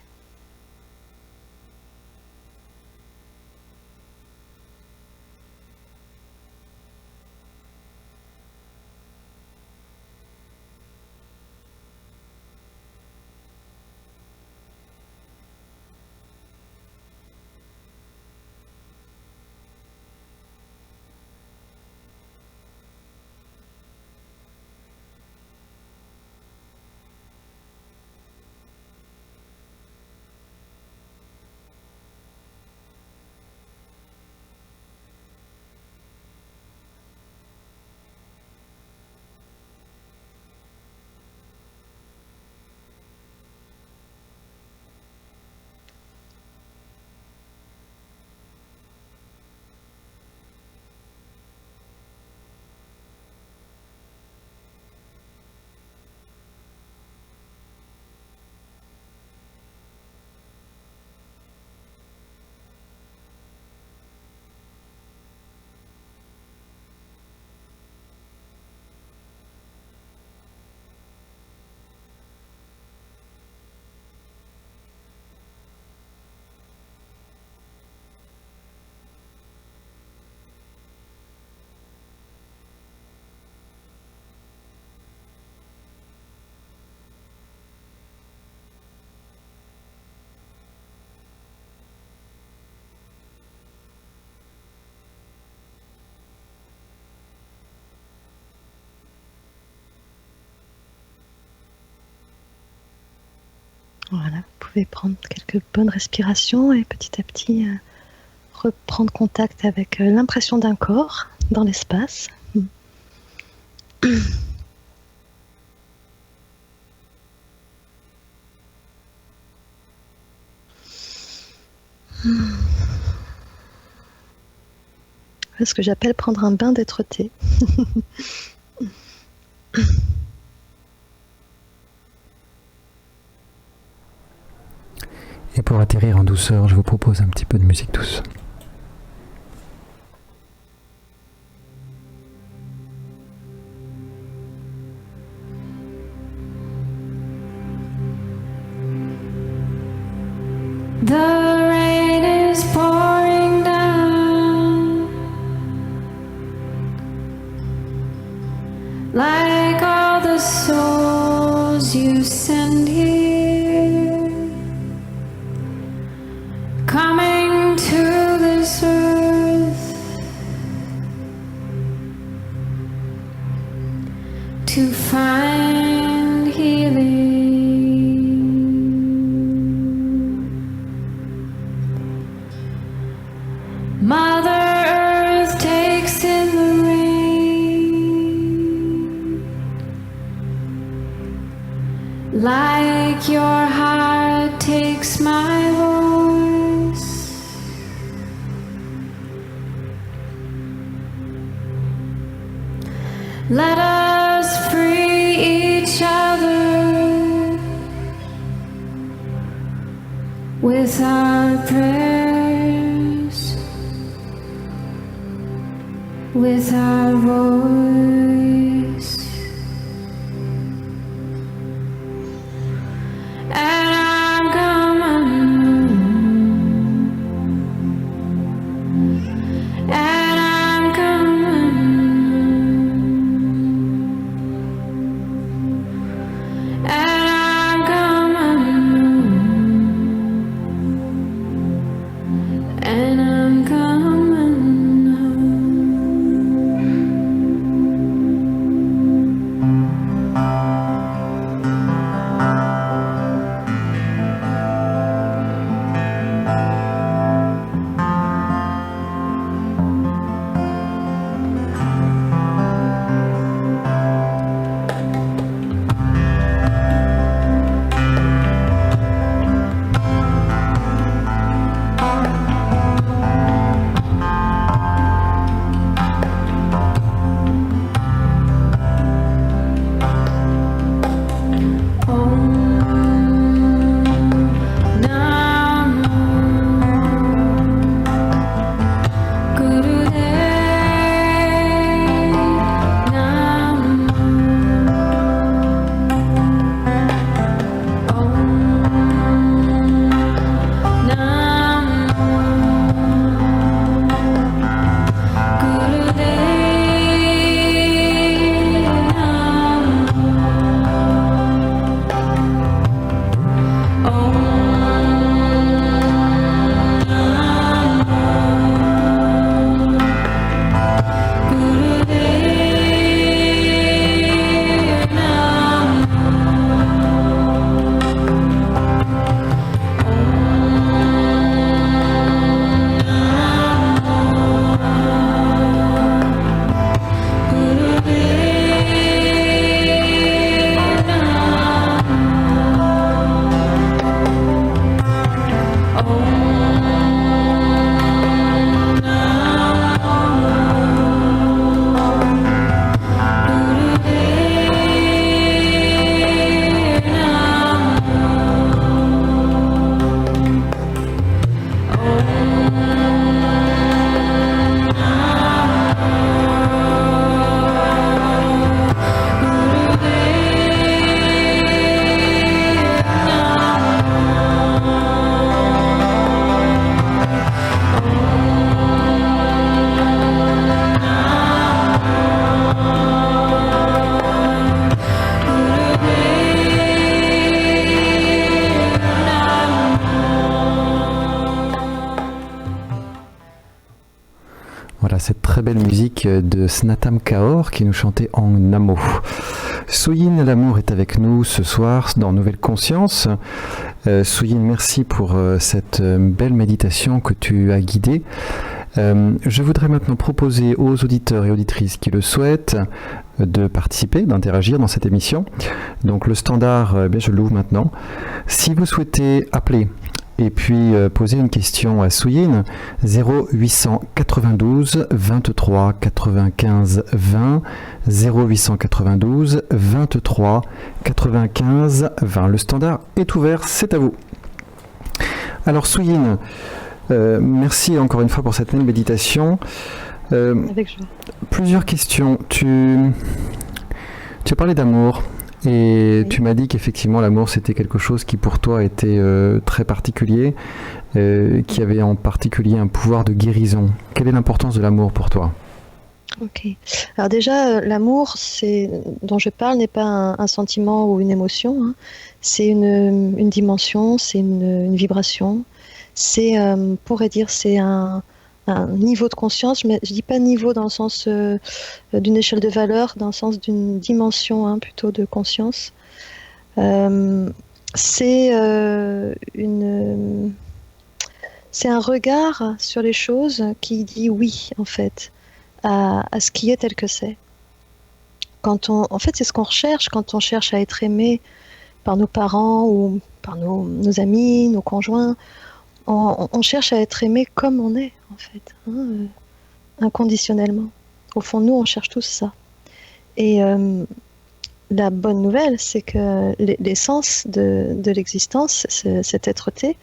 Voilà, vous pouvez prendre quelques bonnes respirations et petit à petit reprendre contact avec l'impression d'un corps dans l'espace. C'est ce que j'appelle prendre un bain d'être-té. Et pour atterrir en douceur, je vous propose un petit peu de musique douce. The rain is pouring down like all the souls you send here, coming to this earth to find healing. Mother Earth takes in the rain, like your heart takes my voice. Let us free each other with our prayers, with our voice. And I'm coming, and I'm coming, and I'm coming, and I'm coming. Voilà cette très belle musique de Snatam Kaur qui nous chantait en Namo Souyin Lamour est avec nous ce soir dans Nouvelle Conscience. Souyin, merci pour cette belle méditation que tu as guidée. Je voudrais maintenant proposer aux auditeurs et auditrices qui le souhaitent de participer, d'interagir dans cette émission. Donc le standard, je l'ouvre maintenant. Si vous souhaitez appeler et puis poser une question à Souyin, 0892 23 95 20, 0892 23 95 20. Le standard est ouvert, c'est à vous. Alors Souyin, merci encore une fois pour cette belle méditation. Avec joie. Plusieurs questions. Tu as parlé d'amour. Et oui. Tu m'as dit qu'effectivement l'amour c'était quelque chose qui pour toi était très particulier, qui avait en particulier un pouvoir de guérison. Quelle est l'importance de l'amour pour toi ? Ok. Alors déjà, l'amour dont je parle n'est pas un sentiment ou une émotion, hein. C'est une dimension, c'est une vibration. C'est, on pourrait dire, c'est un niveau de conscience, mais je ne dis pas niveau dans le sens d'une échelle de valeur, dans le sens d'une dimension, hein, plutôt de conscience. C'est un regard sur les choses qui dit oui, en fait, à ce qui est tel que c'est. En fait, c'est ce qu'on recherche quand on cherche à être aimé par nos parents ou par nos amis, nos conjoints. On cherche à être aimé comme on est, en fait, hein, inconditionnellement. Au fond, nous, on cherche tous ça. Et la bonne nouvelle, c'est que l'essence de l'existence, cette être-té,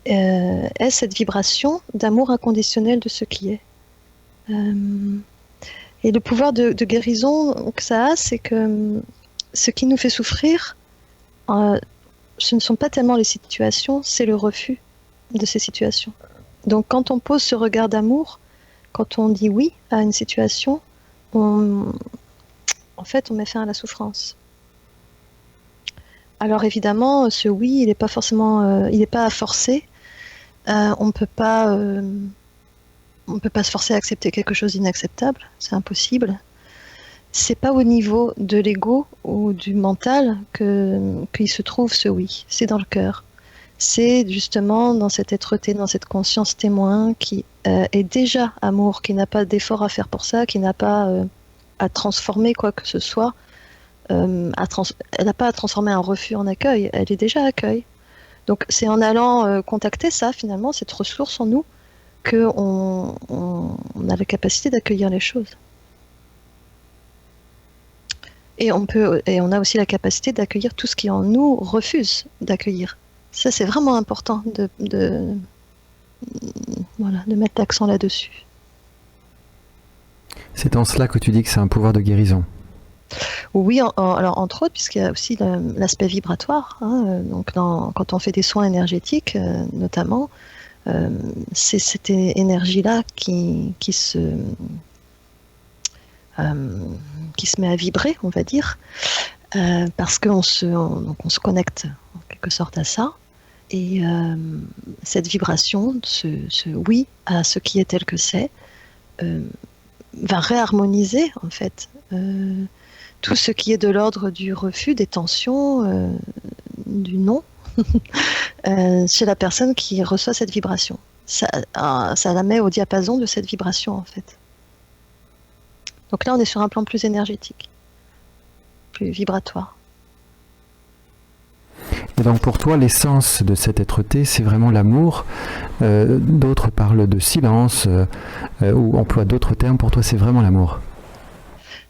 est cette vibration d'amour inconditionnel de ce qui est. Et le pouvoir de guérison que ça a, c'est que ce qui nous fait souffrir, ce ne sont pas tellement les situations, c'est le refus de ces situations. Donc quand on pose ce regard d'amour, quand on dit oui à une situation, en fait on met fin à la souffrance. Alors évidemment, ce oui, il n'est pas forcément, il n'est pas à forcer. On peut pas se forcer à accepter quelque chose d'inacceptable, c'est impossible. C'est pas au niveau de l'ego ou du mental qu'il se trouve ce oui, c'est dans le cœur. C'est justement dans cette être-té, dans cette conscience témoin qui est déjà amour, qui n'a pas d'effort à faire pour ça, qui n'a pas à transformer quoi que ce soit. Elle n'a pas à transformer un refus en accueil, elle est déjà accueil. Donc c'est en allant contacter ça, finalement, cette ressource en nous, qu'on a la capacité d'accueillir les choses. Et on a aussi la capacité d'accueillir tout ce qui en nous refuse d'accueillir. Ça, c'est vraiment important de mettre l'accent là-dessus. C'est en cela que tu dis que c'est un pouvoir de guérison. Oui, alors entre autres, puisqu'il y a aussi l'aspect vibratoire. Hein, donc quand on fait des soins énergétiques, notamment, c'est cette énergie-là qui se met à vibrer, on va dire, parce qu'on se connecte en quelque sorte à ça. Et cette vibration, ce oui à ce qui est tel que c'est, va réharmoniser en fait tout ce qui est de l'ordre du refus, des tensions, du non, chez la personne qui reçoit cette vibration. Ça la met au diapason de cette vibration en fait. Donc là, on est sur un plan plus énergétique, plus vibratoire. Et donc pour toi, l'essence de cette être-té, c'est vraiment l'amour. D'autres parlent de silence ou emploient d'autres termes. Pour toi, c'est vraiment l'amour.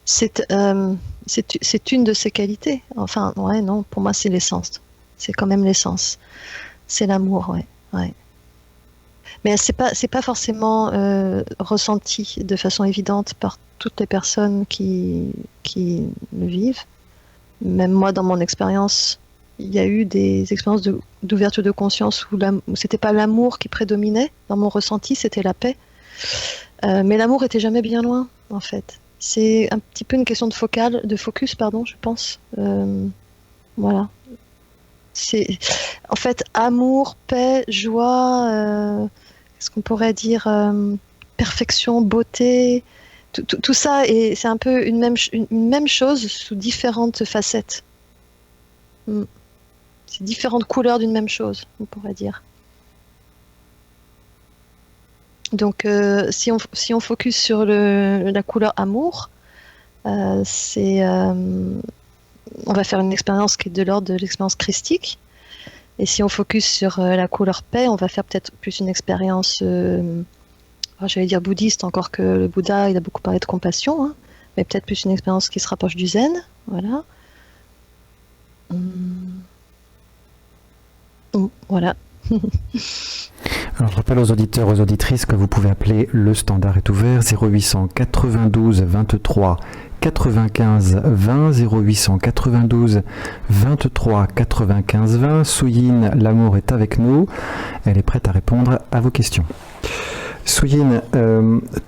C'est une de ses qualités. Enfin, ouais, non, pour moi, c'est l'essence. C'est quand même l'essence. C'est l'amour, ouais. Mais c'est pas forcément ressenti de façon évidente par toutes les personnes qui le vivent. Même moi, dans mon expérience, il y a eu des expériences d'ouverture de conscience où c'était pas l'amour qui prédominait. Dans mon ressenti, c'était la paix. Mais l'amour était jamais bien loin, en fait. C'est un petit peu une question de focus, je pense. Voilà. C'est en fait amour, paix, joie, qu'est-ce qu'on pourrait dire, perfection, beauté, tout ça, c'est un peu une même chose sous différentes facettes. Mm. C'est différentes couleurs d'une même chose, on pourrait dire. Donc, si on focus sur la couleur amour, on va faire une expérience qui est de l'ordre de l'expérience christique. Et si on focus sur la couleur paix, on va faire peut-être plus une expérience, j'allais dire bouddhiste, encore que le Bouddha, il a beaucoup parlé de compassion, hein, mais peut-être plus une expérience qui se rapproche du zen. Voilà. Voilà. Alors, je rappelle aux auditeurs, aux auditrices que vous pouvez appeler, le standard est ouvert, 0800 92 23 95 20, 0800 92 23 95 20. Souyin, l'amour est avec nous, elle est prête à répondre à vos questions. Souyin,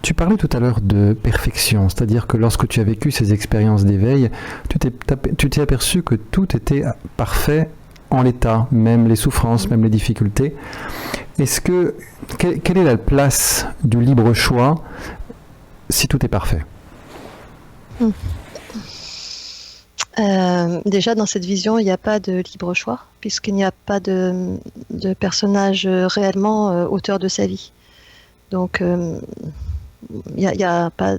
tu parlais tout à l'heure de perfection, c'est-à-dire que lorsque tu as vécu ces expériences d'éveil, tu t'es aperçu que tout était parfait en l'état, même les souffrances, même les difficultés. Quelle est la place du libre choix si tout est parfait? Déjà, dans cette vision, il n'y a pas de libre choix, puisqu'il n'y a pas de personnage réellement auteur de sa vie. Donc, il y a pas...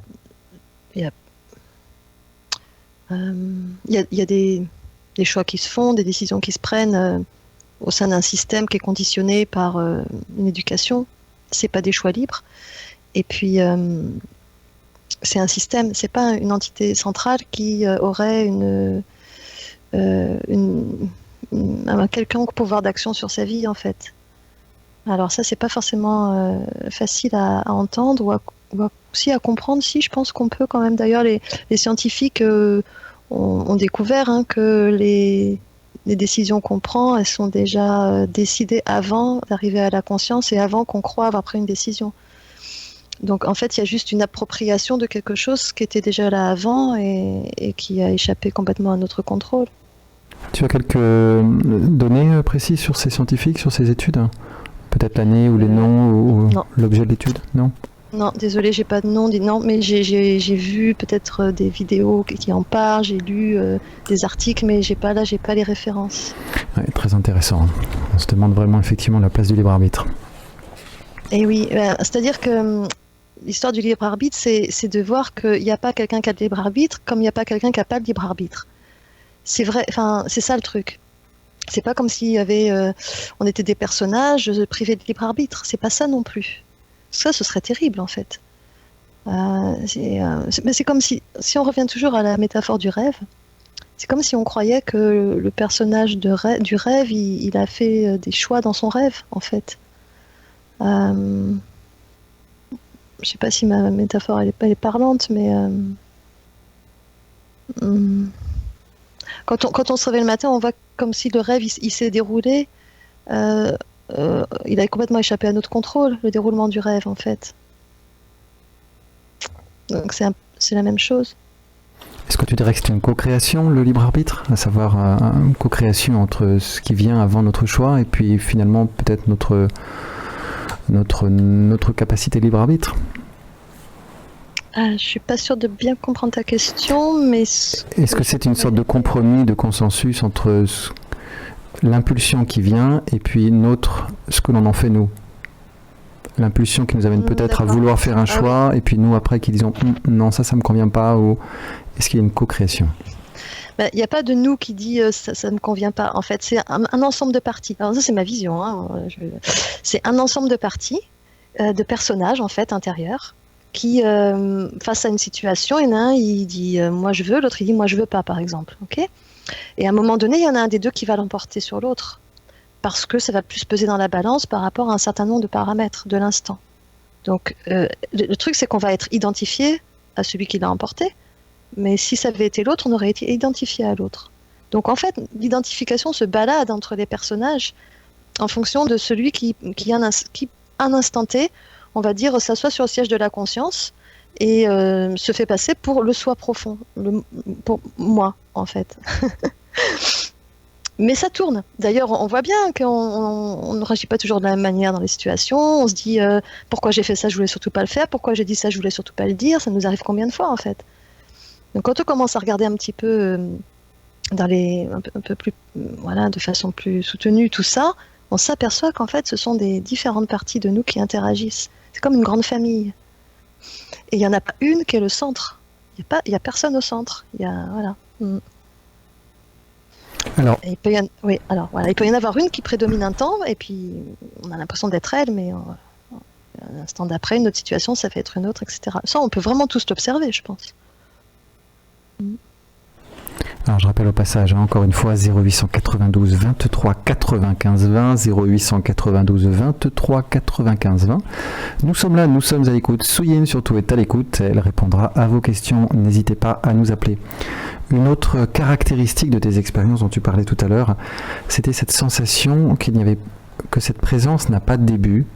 Il y a des choix qui se font, des décisions qui se prennent au sein d'un système qui est conditionné par une éducation. C'est pas des choix libres. Et puis, c'est un système, c'est pas une entité centrale qui aurait un quelconque pouvoir d'action sur sa vie, en fait. Alors ça, c'est pas forcément facile à entendre ou aussi à comprendre. Si, je pense qu'on peut quand même. D'ailleurs, les scientifiques ont découvert que les décisions qu'on prend, elles sont déjà décidées avant d'arriver à la conscience et avant qu'on croie avoir pris une décision. Donc en fait, il y a juste une appropriation de quelque chose qui était déjà là avant et qui a échappé complètement à notre contrôle. Tu as quelques données précises sur ces scientifiques, sur ces études? Peut-être l'année ou les noms ou l'objet de l'étude? Non. Non, désolé, j'ai pas de nom, mais j'ai vu peut-être des vidéos qui en parlent, j'ai lu des articles, mais j'ai pas les références. Ouais, très intéressant. On se demande vraiment effectivement la place du libre arbitre. Et oui, c'est-à-dire que l'histoire du libre arbitre, c'est de voir qu'il n'y a pas quelqu'un qui a le libre arbitre, comme il n'y a pas quelqu'un qui n'a pas le libre arbitre. C'est vrai, enfin, c'est ça le truc. C'est pas comme s'il y avait, on était des personnages privés de libre arbitre. C'est pas ça non plus. Ça, ce serait terrible en fait. Mais c'est comme si on revient toujours à la métaphore du rêve, c'est comme si on croyait que le personnage du rêve, il a fait des choix dans son rêve en fait. Je sais pas si ma métaphore elle est parlante, mais quand on se réveille le matin, on voit comme si le rêve il s'est déroulé. Il a complètement échappé à notre contrôle, le déroulement du rêve, en fait. Donc c'est la même chose. Est-ce que tu dirais que c'est une co-création, le libre arbitre? À savoir une co-création entre ce qui vient avant notre choix et puis finalement peut-être notre capacité libre arbitre? Je suis pas sûre de bien comprendre ta question, mais... Est-ce que c'est une sorte de compromis, de consensus entre l'impulsion qui vient et puis ce que l'on en fait nous? L'impulsion qui nous amène peut-être à vouloir faire un choix et puis nous après qui disons non, ça me convient pas, ou est-ce qu'il y a une co-création? Il n'y a pas de nous qui dit ça me convient pas. En fait, c'est un ensemble de parties. Alors ça, c'est ma vision. C'est un ensemble de parties, de personnages en fait intérieurs qui, face à une situation, il y en a un, il dit moi je veux, l'autre il dit moi je veux pas, par exemple. Ok ? Et à un moment donné, il y en a un des deux qui va l'emporter sur l'autre, parce que ça va plus peser dans la balance par rapport à un certain nombre de paramètres de l'instant. Donc, le truc, c'est qu'on va être identifié à celui qui l'a emporté, mais si ça avait été l'autre, on aurait été identifié à l'autre. Donc, en fait, l'identification se balade entre les personnages en fonction de celui qui un instant T, on va dire, s'assoit sur le siège de la conscience et se fait passer pour le soi profond, pour moi, en fait. Mais ça tourne. D'ailleurs, on voit bien qu'on ne réagit pas toujours de la même manière dans les situations. On se dit pourquoi j'ai fait ça, je voulais surtout pas le faire. Pourquoi j'ai dit ça, je voulais surtout pas le dire. Ça nous arrive combien de fois en fait. Donc quand on commence à regarder un petit peu un peu plus, voilà, de façon plus soutenue tout ça, on s'aperçoit qu'en fait, ce sont des différentes parties de nous qui interagissent. C'est comme une grande famille. Et il n'y en a pas une qui est le centre. Il y a personne au centre. Voilà. Alors, Et il peut oui, alors voilà, il peut y en avoir une qui prédomine un temps, et puis on a l'impression d'être elle, mais un instant d'après, une autre situation, ça fait être une autre, etc. Ça, on peut vraiment tous l'observer, je pense. alors je rappelle au passage, encore une fois, 0892 23 95 20, 0892 23 95 20. Nous sommes là, nous sommes à l'écoute. Souyen surtout est à l'écoute, elle répondra à vos questions. N'hésitez pas à nous appeler. Une autre caractéristique de tes expériences dont tu parlais tout à l'heure, c'était cette sensation que cette présence n'a pas de début,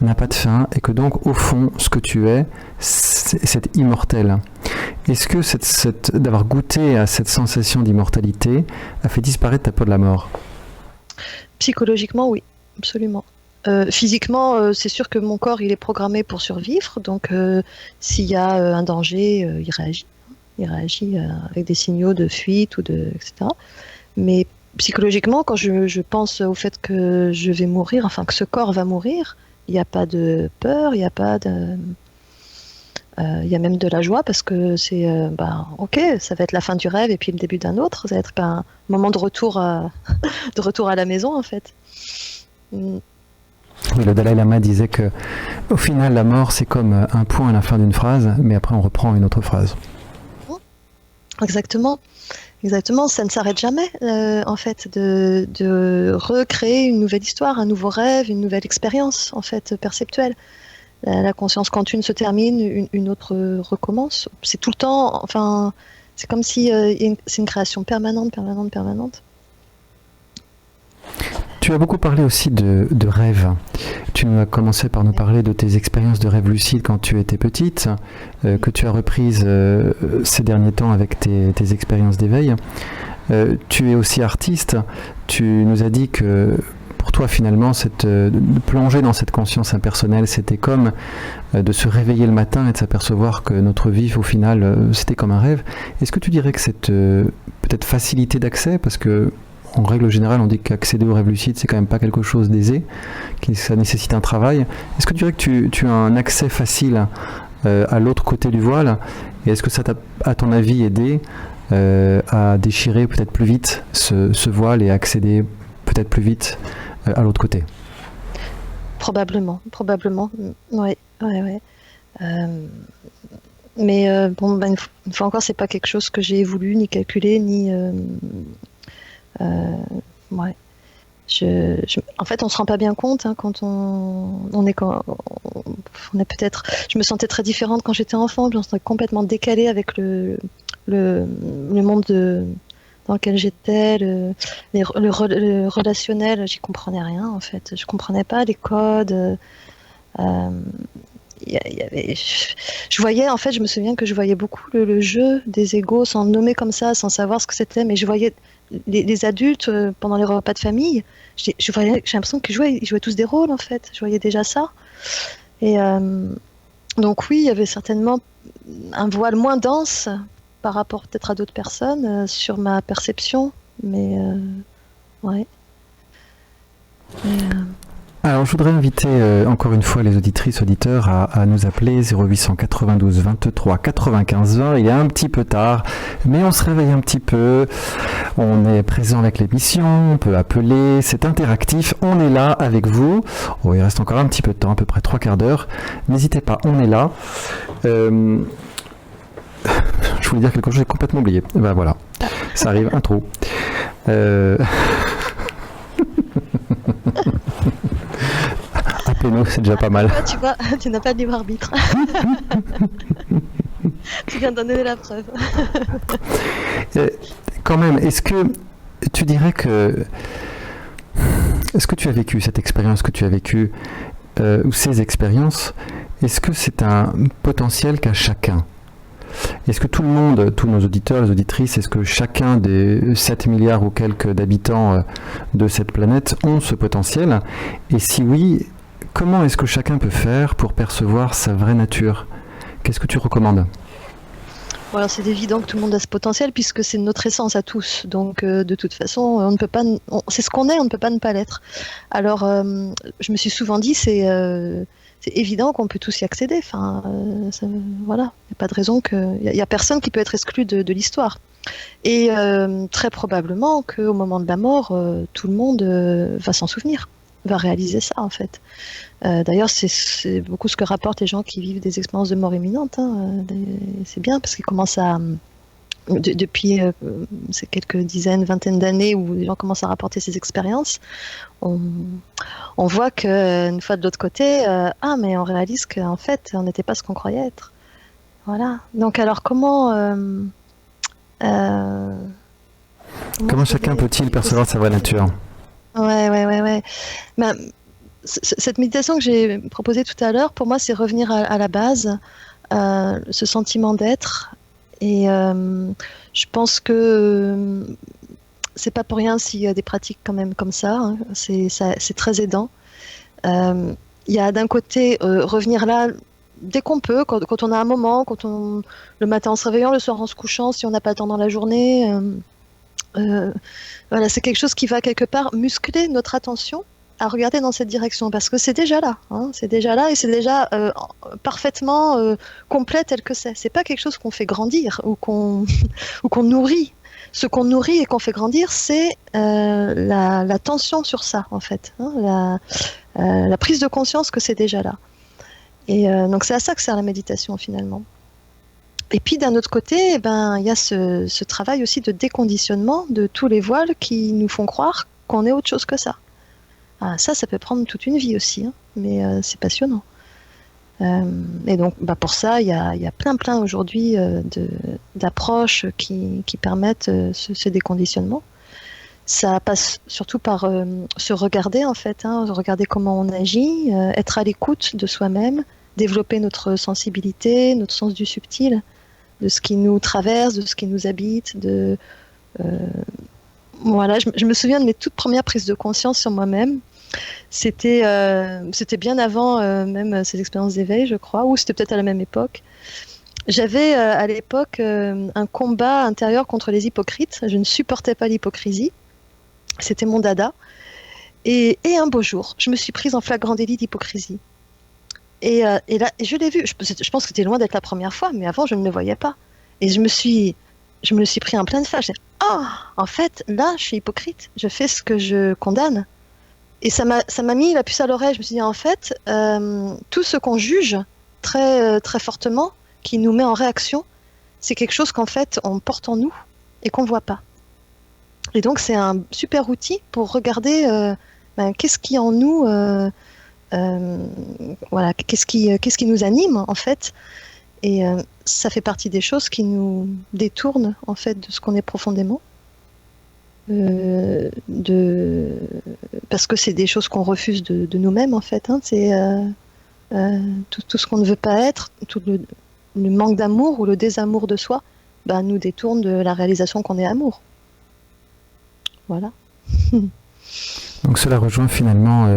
n'a pas de fin, et que donc au fond, ce que tu es, c'est immortel. Est-ce que d'avoir goûté à cette sensation d'immortalité a fait disparaître ta peur de la mort? Psychologiquement, oui, absolument. Physiquement, c'est sûr que mon corps, il est programmé pour survivre, donc s'il y a un danger, il réagit. Il réagit avec des signaux de fuite etc. Mais psychologiquement, quand je pense au fait que je vais mourir, enfin que ce corps va mourir, il n'y a pas de peur, il n'y a pas de... il y a même de la joie parce que c'est, ok, ça va être la fin du rêve et puis le début d'un autre, ça va être un moment de retour à la maison en fait. Oui, le Dalai Lama disait que au final, la mort, c'est comme un point à la fin d'une phrase, mais après on reprend une autre phrase. Exactement, ça ne s'arrête jamais en fait de recréer une nouvelle histoire, un nouveau rêve, une nouvelle expérience en fait perceptuelle. La conscience, quand une se termine, une autre recommence. C'est tout le temps, enfin, c'est comme si c'est une création permanente. Tu as beaucoup parlé aussi de rêves. Tu as commencé par nous parler de tes expériences de rêve lucide quand tu étais petite, que tu as reprises ces derniers temps avec tes expériences d'éveil. Tu es aussi artiste. Tu nous as dit que pour toi, finalement, de plonger dans cette conscience impersonnelle, c'était comme de se réveiller le matin et de s'apercevoir que notre vie, au final, c'était comme un rêve. Est-ce que tu dirais que cette peut-être facilité d'accès, parce que en règle générale, on dit qu'accéder au rêve lucide, c'est quand même pas quelque chose d'aisé, que ça nécessite un travail. Est-ce que tu dirais que tu as un accès facile à l'autre côté du voile? Et est-ce que ça t'a, à ton avis, aidé à déchirer peut-être plus vite ce voile et à accéder peut-être plus vite à l'autre côté? Probablement. Ouais. Mais bon, une fois encore, c'est pas quelque chose que j'ai voulu ni calculé ni. Ouais. En fait, on se rend pas bien compte quand on est peut-être. Je me sentais très différente quand j'étais enfant. Je me sentais complètement décalée avec le monde dans lequel j'étais, le relationnel. J'y comprenais rien en fait. Je comprenais pas les codes. Je voyais, en fait, je me souviens que je voyais beaucoup le jeu des égos sans le nommer comme ça, sans savoir ce que c'était, mais je voyais les adultes pendant les repas de famille, j'ai l'impression qu'ils jouaient tous des rôles en fait, je voyais déjà ça. Et donc oui, il y avait certainement un voile moins dense par rapport peut-être à d'autres personnes sur ma perception, mais ouais. Alors, je voudrais inviter encore une fois les auditrices, auditeurs à nous appeler 0892 23 95 20. Il est un petit peu tard, mais on se réveille un petit peu. On est présent avec l'émission, on peut appeler, c'est interactif. On est là avec vous. Oh, il reste encore un petit peu de temps, à peu près 3/4 d'heure. N'hésitez pas, on est là. Je voulais dire quelque chose, j'ai complètement oublié. Ben voilà, ça arrive, un trou. Appelez-nous, c'est déjà pas mal. Tu vois, tu n'as pas de libre arbitre. Tu viens d'en donner la preuve. Quand même, est-ce que tu dirais que... Est-ce que tu as vécu cette expérience que tu as vécue, ou ces expériences, est-ce que c'est un potentiel qu'a chacun? Est-ce que tout le monde, tous nos auditeurs, les auditrices, est-ce que chacun des 7 milliards ou quelques d'habitants de cette planète ont ce potentiel? Et si oui, comment est-ce que chacun peut faire pour percevoir sa vraie nature? Qu'est-ce que tu recommandes? Bon, alors c'est évident que tout le monde a ce potentiel puisque c'est notre essence à tous. Donc de toute façon, on ne peut pas, c'est ce qu'on est, on ne peut pas ne pas l'être. Alors je me suis souvent dit, c'est évident qu'on peut tous y accéder. Enfin, voilà, il n'y a pas de raison il y a personne qui peut être exclu de l'histoire. Et très probablement qu'au moment de la mort, tout le monde va s'en souvenir, va réaliser ça en fait. D'ailleurs, c'est beaucoup ce que rapportent les gens qui vivent des expériences de mort imminente. Hein. C'est bien parce qu'ils commencent à... Depuis ces quelques dizaines, vingtaines d'années où les gens commencent à rapporter ces expériences, on voit qu'une fois de l'autre côté, mais on réalise qu'en fait, on n'était pas ce qu'on croyait être. Voilà. Donc alors comment chacun peut-il percevoir sa vraie nature? Ouais. Ben, cette méditation que j'ai proposée tout à l'heure, pour moi, c'est revenir à la base, ce sentiment d'être. Et je pense que c'est pas pour rien s'il y a des pratiques quand même comme ça. Hein. C'est très aidant. Il y a d'un côté revenir là dès qu'on peut, quand on a un moment, le matin en se réveillant, le soir en se couchant, si on n'a pas le temps dans la journée. Voilà, c'est quelque chose qui va quelque part muscler notre attention à regarder dans cette direction parce que c'est déjà là, hein, c'est déjà là et c'est déjà parfaitement complet tel que c'est. C'est pas quelque chose qu'on fait grandir ou qu'on nourrit. Ce qu'on nourrit et qu'on fait grandir, c'est la tension sur ça en fait, hein, la prise de conscience que c'est déjà là. Et donc c'est à ça que sert la méditation finalement. Et puis d'un autre côté, il y a ce travail aussi de déconditionnement de tous les voiles qui nous font croire qu'on est autre chose que ça. Ça peut prendre toute une vie aussi, hein, mais c'est passionnant. Et donc pour ça, il y a plein aujourd'hui d'approches qui permettent ce déconditionnement. Ça passe surtout par se regarder en fait, hein, regarder comment on agit, être à l'écoute de soi-même, développer notre sensibilité, notre sens du subtil, de ce qui nous traverse, de ce qui nous habite. Voilà, je me souviens de mes toutes premières prises de conscience sur moi-même. C'était bien avant même ces expériences d'éveil, je crois, ou c'était peut-être à la même époque. J'avais à l'époque un combat intérieur contre les hypocrites. Je ne supportais pas l'hypocrisie. C'était mon dada. Et un beau jour, je me suis prise en flagrant délit d'hypocrisie. Et là, je l'ai vu. Je pense que c'était loin d'être la première fois, mais avant, je ne le voyais pas. Et je me suis pris en pleine face. En fait, là, je suis hypocrite. Je fais ce que je condamne. Et ça m'a mis la puce à l'oreille. Je me suis dit, en fait, tout ce qu'on juge très, très fortement, qui nous met en réaction, c'est quelque chose qu'en fait, on porte en nous et qu'on ne voit pas. Et donc, c'est un super outil pour regarder qu'est-ce qui en nous... voilà, qu'est-ce qui nous anime en fait, et ça fait partie des choses qui nous détournent en fait de ce qu'on est profondément, parce que c'est des choses qu'on refuse de nous-mêmes en fait, hein. C'est tout ce qu'on ne veut pas être, tout le manque d'amour ou le désamour de soi, nous détourne de la réalisation qu'on est amour. Voilà. Donc cela rejoint finalement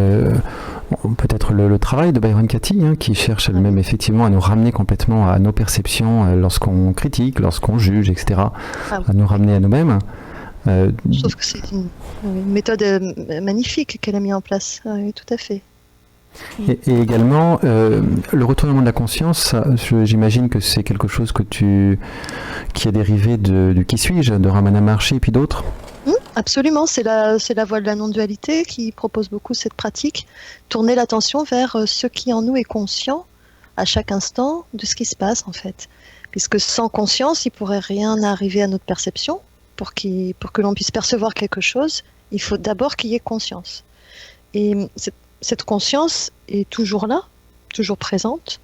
peut-être le travail de Byron Katie, hein, qui cherche elle-même effectivement à nous ramener complètement à nos perceptions lorsqu'on critique, lorsqu'on juge, etc. À nous ramener à nous-mêmes. Je trouve que c'est une méthode magnifique qu'elle a mis en place, oui, tout à fait. Et également, le retournement de la conscience, j'imagine que c'est quelque chose qui est dérivé du Qui suis-je, de Ramana Maharshi et puis d'autres. Absolument, c'est la voie de la non-dualité qui propose beaucoup cette pratique. Tourner l'attention vers ce qui en nous est conscient à chaque instant de ce qui se passe en fait. Puisque sans conscience, il ne pourrait rien arriver à notre perception. Pour que l'on puisse percevoir quelque chose, il faut d'abord qu'il y ait conscience. Et cette conscience est toujours là, toujours présente.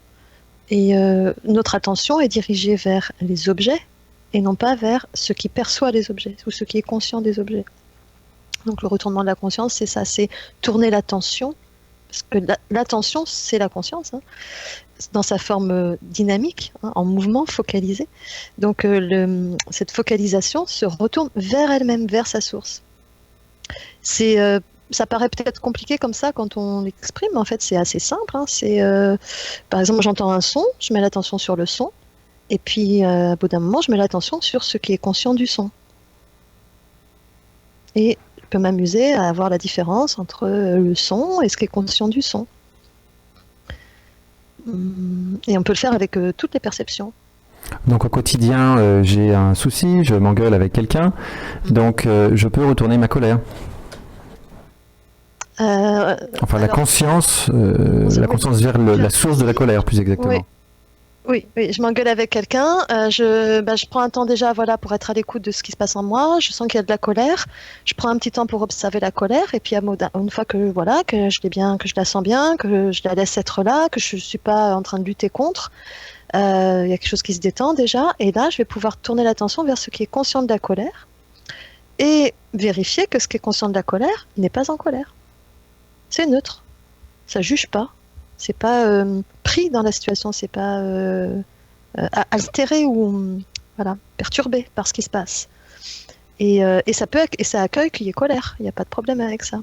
Et notre attention est dirigée vers les objets et non pas vers ce qui perçoit les objets ou ce qui est conscient des objets. Donc le retournement de la conscience, c'est ça, c'est tourner l'attention Parce que l'attention, c'est la conscience, hein, dans sa forme dynamique, hein, en mouvement, focalisé. Donc cette focalisation se retourne vers elle-même, vers sa source. Ça paraît peut-être compliqué comme ça quand on l'exprime, mais en fait c'est assez simple, hein. Par exemple, j'entends un son, je mets l'attention sur le son, et puis au bout d'un moment, je mets l'attention sur ce qui est conscient du son. Et je peux m'amuser à voir la différence entre le son et ce qui est conscient du son. Et on peut le faire avec toutes les perceptions. Donc au quotidien, j'ai un souci, je m'engueule avec quelqu'un, donc je peux retourner ma colère. Enfin, la conscience vers la source de la colère, plus exactement. Oui, je m'engueule avec quelqu'un. Je prends un temps déjà, voilà, pour être à l'écoute de ce qui se passe en moi. Je sens qu'il y a de la colère. Je prends un petit temps pour observer la colère. Et puis, une fois que je l'ai bien, que je la sens bien, que je la laisse être là, que je suis pas en train de lutter contre, il y a quelque chose qui se détend déjà. Et là, je vais pouvoir tourner l'attention vers ce qui est conscient de la colère et vérifier que ce qui est conscient de la colère n'est pas en colère. C'est neutre. Ça juge pas. C'est pas pris dans la situation, c'est pas altéré ou perturbé par ce qui se passe. Et ça accueille qu'il y ait colère. Il n'y a pas de problème avec ça.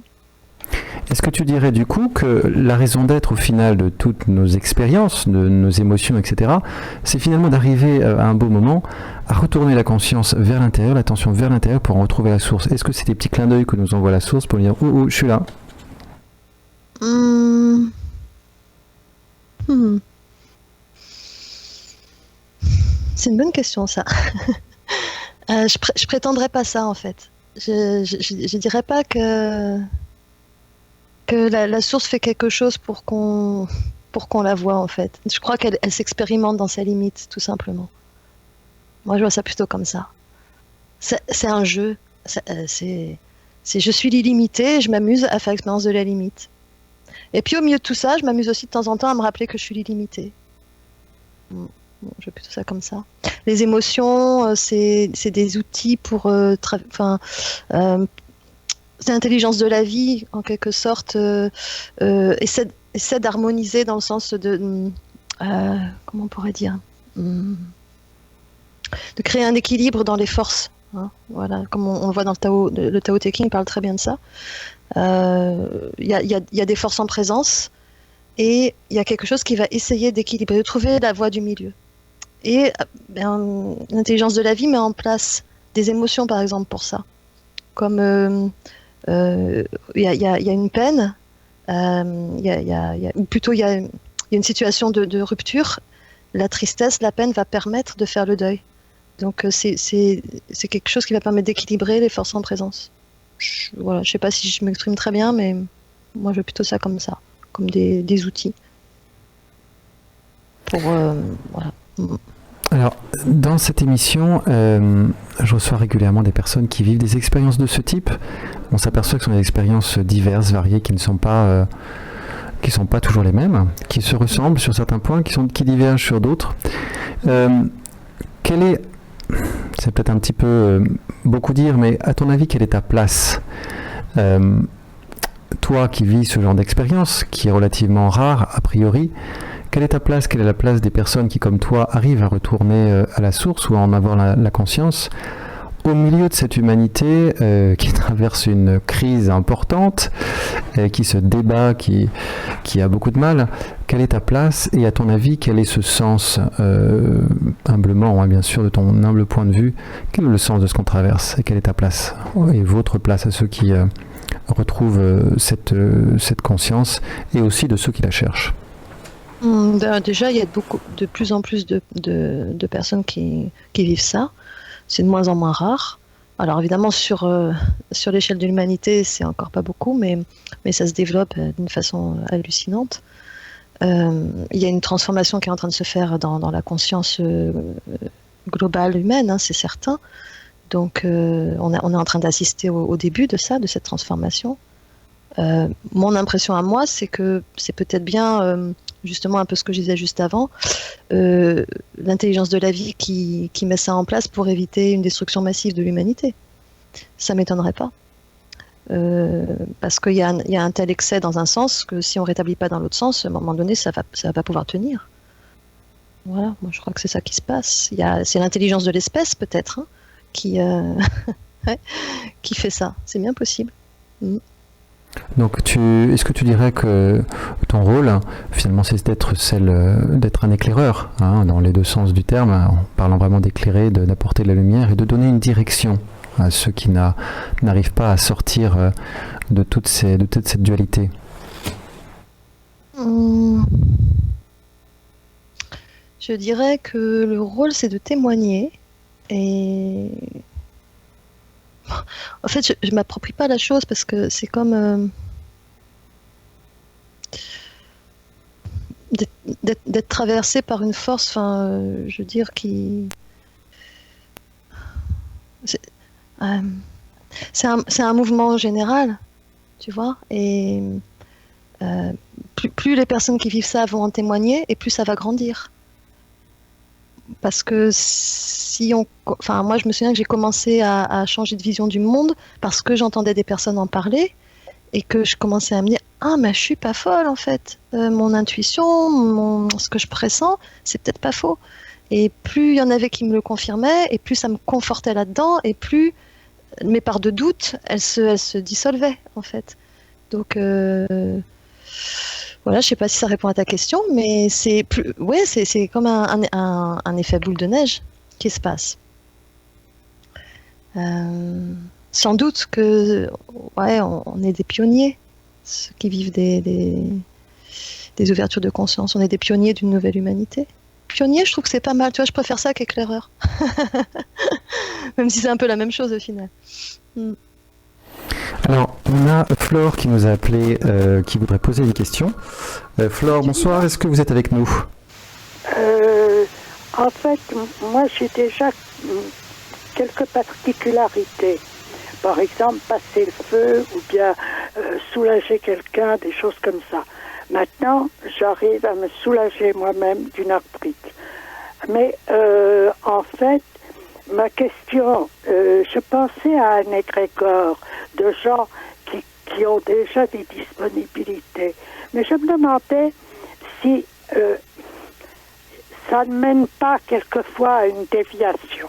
Est-ce que tu dirais du coup que la raison d'être au final de toutes nos expériences, de nos émotions, etc., c'est finalement d'arriver à un beau moment à retourner la conscience vers l'intérieur, l'attention vers l'intérieur pour en retrouver la source? Est-ce que c'est des petits clins d'œil que nous envoie la source pour dire « Oh, je suis là ». C'est une bonne question, ça. Je prétendrai pas ça, en fait. Je dirais pas que la source fait quelque chose pour qu'on la voie, en fait. Je crois qu'elle s'expérimente dans ses limites, tout simplement. Moi, je vois ça plutôt comme ça. C'est un jeu. Je suis l'illimité, je m'amuse à faire l'expérience de la limite. Et puis au milieu de tout ça, je m'amuse aussi de temps en temps à me rappeler que je suis l'illimité. Bon, je veux plutôt ça comme ça. Les émotions, c'est des outils pour... c'est l'intelligence de la vie, en quelque sorte, essaie d'harmoniser dans le sens de... comment on pourrait dire de créer un équilibre dans les forces. Hein, voilà, comme on voit dans le Tao Te Ching parle très bien de ça. Il y a des forces en présence et il y a quelque chose qui va essayer d'équilibrer, de trouver la voie du milieu. Et l'intelligence de la vie met en place des émotions, par exemple, pour ça. Comme il y a une peine, ou plutôt il y a une situation de rupture, la tristesse, la peine va permettre de faire le deuil. Donc c'est quelque chose qui va permettre d'équilibrer les forces en présence. Je sais pas si je m'exprime très bien, mais moi je veux plutôt ça, comme des outils. Voilà. Alors, dans cette émission, je reçois régulièrement des personnes qui vivent des expériences de ce type. On s'aperçoit que ce sont des expériences diverses, variées, qui ne sont pas toujours les mêmes, qui se ressemblent sur certains points, qui divergent sur d'autres. C'est peut-être un petit peu beaucoup dire, mais à ton avis, quelle est ta place? Toi qui vis ce genre d'expérience, qui est relativement rare a priori, quelle est ta place? Quelle est la place des personnes qui, comme toi, arrivent à retourner à la source ou à en avoir la conscience au milieu de cette humanité qui traverse une crise importante, qui se débat, qui a beaucoup de mal? Quelle est ta place et à ton avis, quel est ce sens, humblement, hein, bien sûr, de ton humble point de vue, quel est le sens de ce qu'on traverse et quelle est ta place et votre place à ceux qui retrouvent cette conscience et aussi de ceux qui la cherchent? Déjà, il y a de plus en plus de personnes qui vivent ça. C'est de moins en moins rare. Alors évidemment, sur l'échelle de l'humanité, c'est encore pas beaucoup, mais ça se développe d'une façon hallucinante. Il y a une transformation qui est en train de se faire dans la conscience globale humaine, hein, c'est certain. Donc on est en train d'assister au début de cette transformation. Mon impression à moi, c'est que c'est peut-être bien, justement un peu ce que je disais juste avant, l'intelligence de la vie qui met ça en place pour éviter une destruction massive de l'humanité. Ça m'étonnerait pas. Parce qu'il y a un tel excès dans un sens que si on rétablit pas dans l'autre sens, à un moment donné, ça va pas pouvoir tenir. Voilà, moi je crois que c'est ça qui se passe. C'est l'intelligence de l'espèce peut-être hein, qui, ouais, qui fait ça. C'est bien possible. Donc, est-ce que tu dirais que ton rôle, finalement, c'est d'être un éclaireur, hein, dans les deux sens du terme, en parlant vraiment d'éclairer, d'apporter de la lumière et de donner une direction à ceux qui n'arrivent pas à sortir de toute cette dualité? Je dirais que le rôle, c'est de témoigner. Et en fait, je m'approprie pas la chose parce que c'est comme d'être traversé par une force, enfin, je veux dire, c'est un mouvement général, tu vois, et plus les personnes qui vivent ça vont en témoigner, et plus ça va grandir. Parce que enfin, moi, je me souviens que j'ai commencé à changer de vision du monde parce que j'entendais des personnes en parler et que je commençais à me dire ah, mais je suis pas folle en fait. Mon intuition, ce que je pressens, c'est peut-être pas faux. Et plus il y en avait qui me le confirmaient, et plus ça me confortait là-dedans, et plus mes parts de doute, elles se dissolvaient en fait. Donc voilà, je sais pas si ça répond à ta question, mais c'est comme un effet boule de neige qui se passe. Sans doute que on est des pionniers, ceux qui vivent des ouvertures de conscience. On est des pionniers d'une nouvelle humanité. Pionnier, je trouve que c'est pas mal. Tu vois, je préfère ça qu'éclaireur. Même si c'est un peu la même chose au final. Alors, on a Flore qui nous a appelé, qui voudrait poser une question. Flore, bonsoir, est-ce que vous êtes avec nous? En fait, moi j'ai déjà quelques particularités. Par exemple, passer le feu ou bien soulager quelqu'un, des choses comme ça. Maintenant, j'arrive à me soulager moi-même d'une arthrite. Mais en fait, ma question, je pensais à un égrégore de gens qui ont déjà des disponibilités. Mais je me demandais si ça ne mène pas quelquefois à une déviation.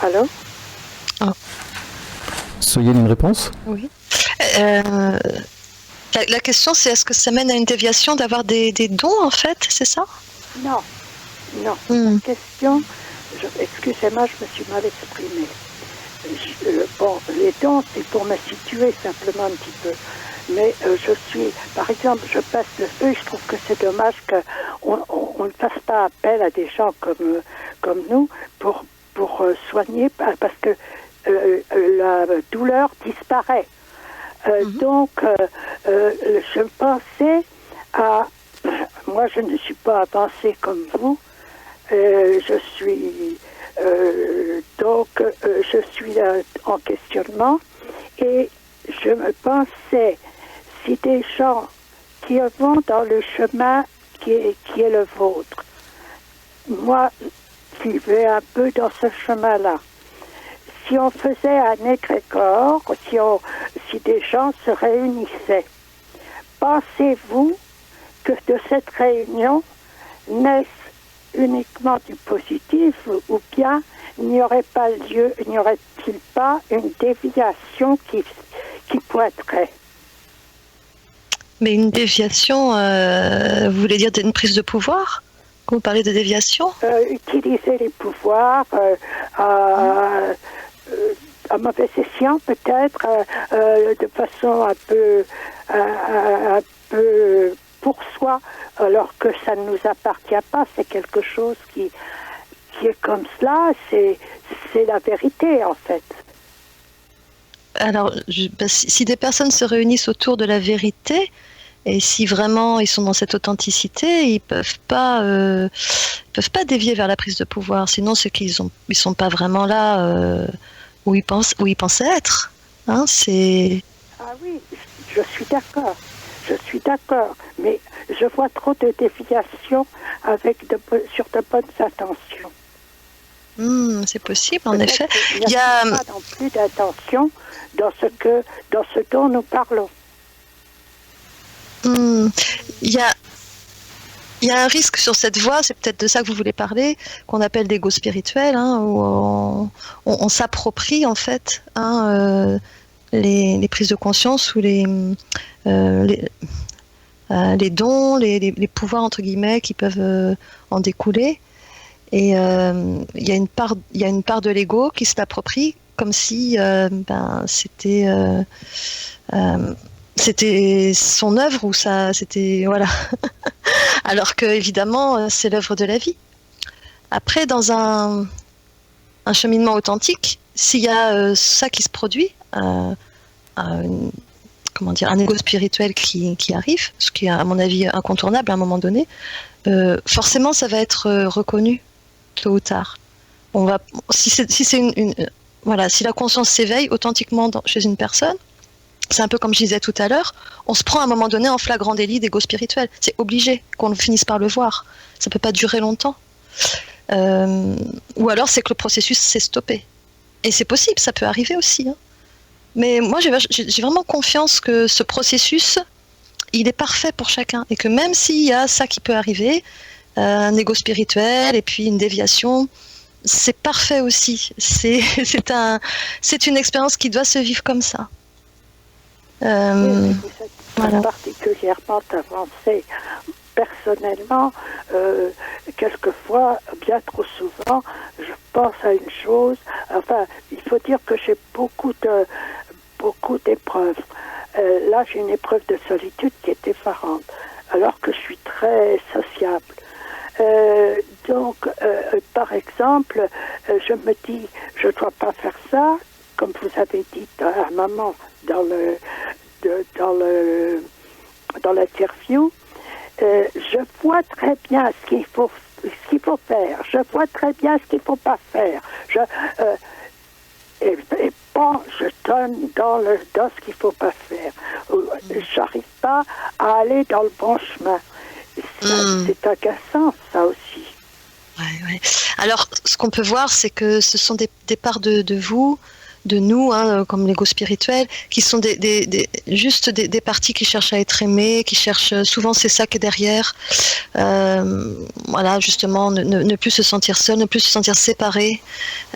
Allô? Soyez une réponse? Oui. La question, c'est est-ce que ça mène à une déviation d'avoir des dons, en fait, c'est ça? Non. La question, excusez-moi, je me suis mal exprimée. Bon, les dons, c'est pour me situer simplement un petit peu. Mais par exemple, je passe le feu, je trouve que c'est dommage qu'on ne fasse pas appel à des gens comme nous pour soigner, parce que la douleur disparaît. Donc, je pensais à... Moi, je ne suis pas avancée comme vous. Je suis en questionnement. Et je me pensais, si des gens qui vont dans le chemin qui est le vôtre, moi, qui vais un peu dans ce chemin-là, si on faisait un égrégore, si des gens se réunissaient, pensez-vous que de cette réunion naisse uniquement du positif, ou bien n'y aurait-il pas une déviation qui pointerait? Mais une déviation, vous voulez dire une prise de pouvoir? Quand vous parlez de déviation? Utiliser les pouvoirs à mauvais escient peut-être, de façon un peu pour soi, alors que ça ne nous appartient pas. C'est quelque chose qui est comme cela, c'est la vérité en fait. Alors, si des personnes se réunissent autour de la vérité, et si vraiment ils sont dans cette authenticité, ils peuvent pas dévier vers la prise de pouvoir. Sinon, c'est qu'ils sont pas vraiment là où ils pensaient être. Hein, c'est... Ah oui, je suis d'accord. Mais je vois trop de déviations sur de bonnes intentions. C'est possible, en Peut-être effet. qu'il Il n'y y a a, pas non plus d'intention dans ce dont nous parlons. il y a, il y a un risque sur cette voie, c'est peut-être de ça que vous voulez parler, qu'on appelle l'ego spirituel, hein, où on s'approprie en fait les prises de conscience ou les dons, les pouvoirs entre guillemets qui peuvent en découler. Et il y a une part de l'ego qui se l'approprie comme si c'était son œuvre ou ça, c'était voilà. Alors que évidemment c'est l'œuvre de la vie. Après, dans un cheminement authentique, s'il y a ça qui se produit, un ego spirituel qui arrive, ce qui est à mon avis incontournable à un moment donné, forcément ça va être reconnu tôt ou tard. Si la conscience s'éveille authentiquement chez une personne, c'est un peu comme je disais tout à l'heure, on se prend à un moment donné en flagrant délit d'ego spirituel. C'est obligé qu'on finisse par le voir. Ça ne peut pas durer longtemps. Ou alors c'est que le processus s'est stoppé. Et c'est possible, ça peut arriver aussi. Hein. Mais moi, j'ai vraiment confiance que ce processus, il est parfait pour chacun. Et que même s'il y a ça qui peut arriver, un ego spirituel et puis une déviation, c'est parfait aussi. C'est une expérience qui doit se vivre comme ça. Oui, vous êtes voilà. particulièrement avancé. Personnellement, quelquefois, bien trop souvent, je pense à une chose. Enfin, il faut dire que j'ai beaucoup d'épreuves. Là, j'ai une épreuve de solitude qui est effarante, alors que je suis très sociable. Donc, par exemple, je me dis, je ne dois pas faire ça, comme vous avez dit à un moment dans l'interview. Je vois très bien ce qu'il faut faire. Je vois très bien ce qu'il ne faut pas faire. Et bon, je donne dans ce qu'il ne faut pas faire. J'arrive pas à aller dans le bon chemin. C'est agaçant, ça aussi. Ouais. Alors, ce qu'on peut voir, c'est que ce sont des parts de vous, de nous, hein, comme l'ego spirituel, qui sont juste des parties qui cherchent à être aimées, qui cherchent, souvent c'est ça qui est derrière, voilà, justement, ne plus se sentir seul, ne plus se sentir séparé.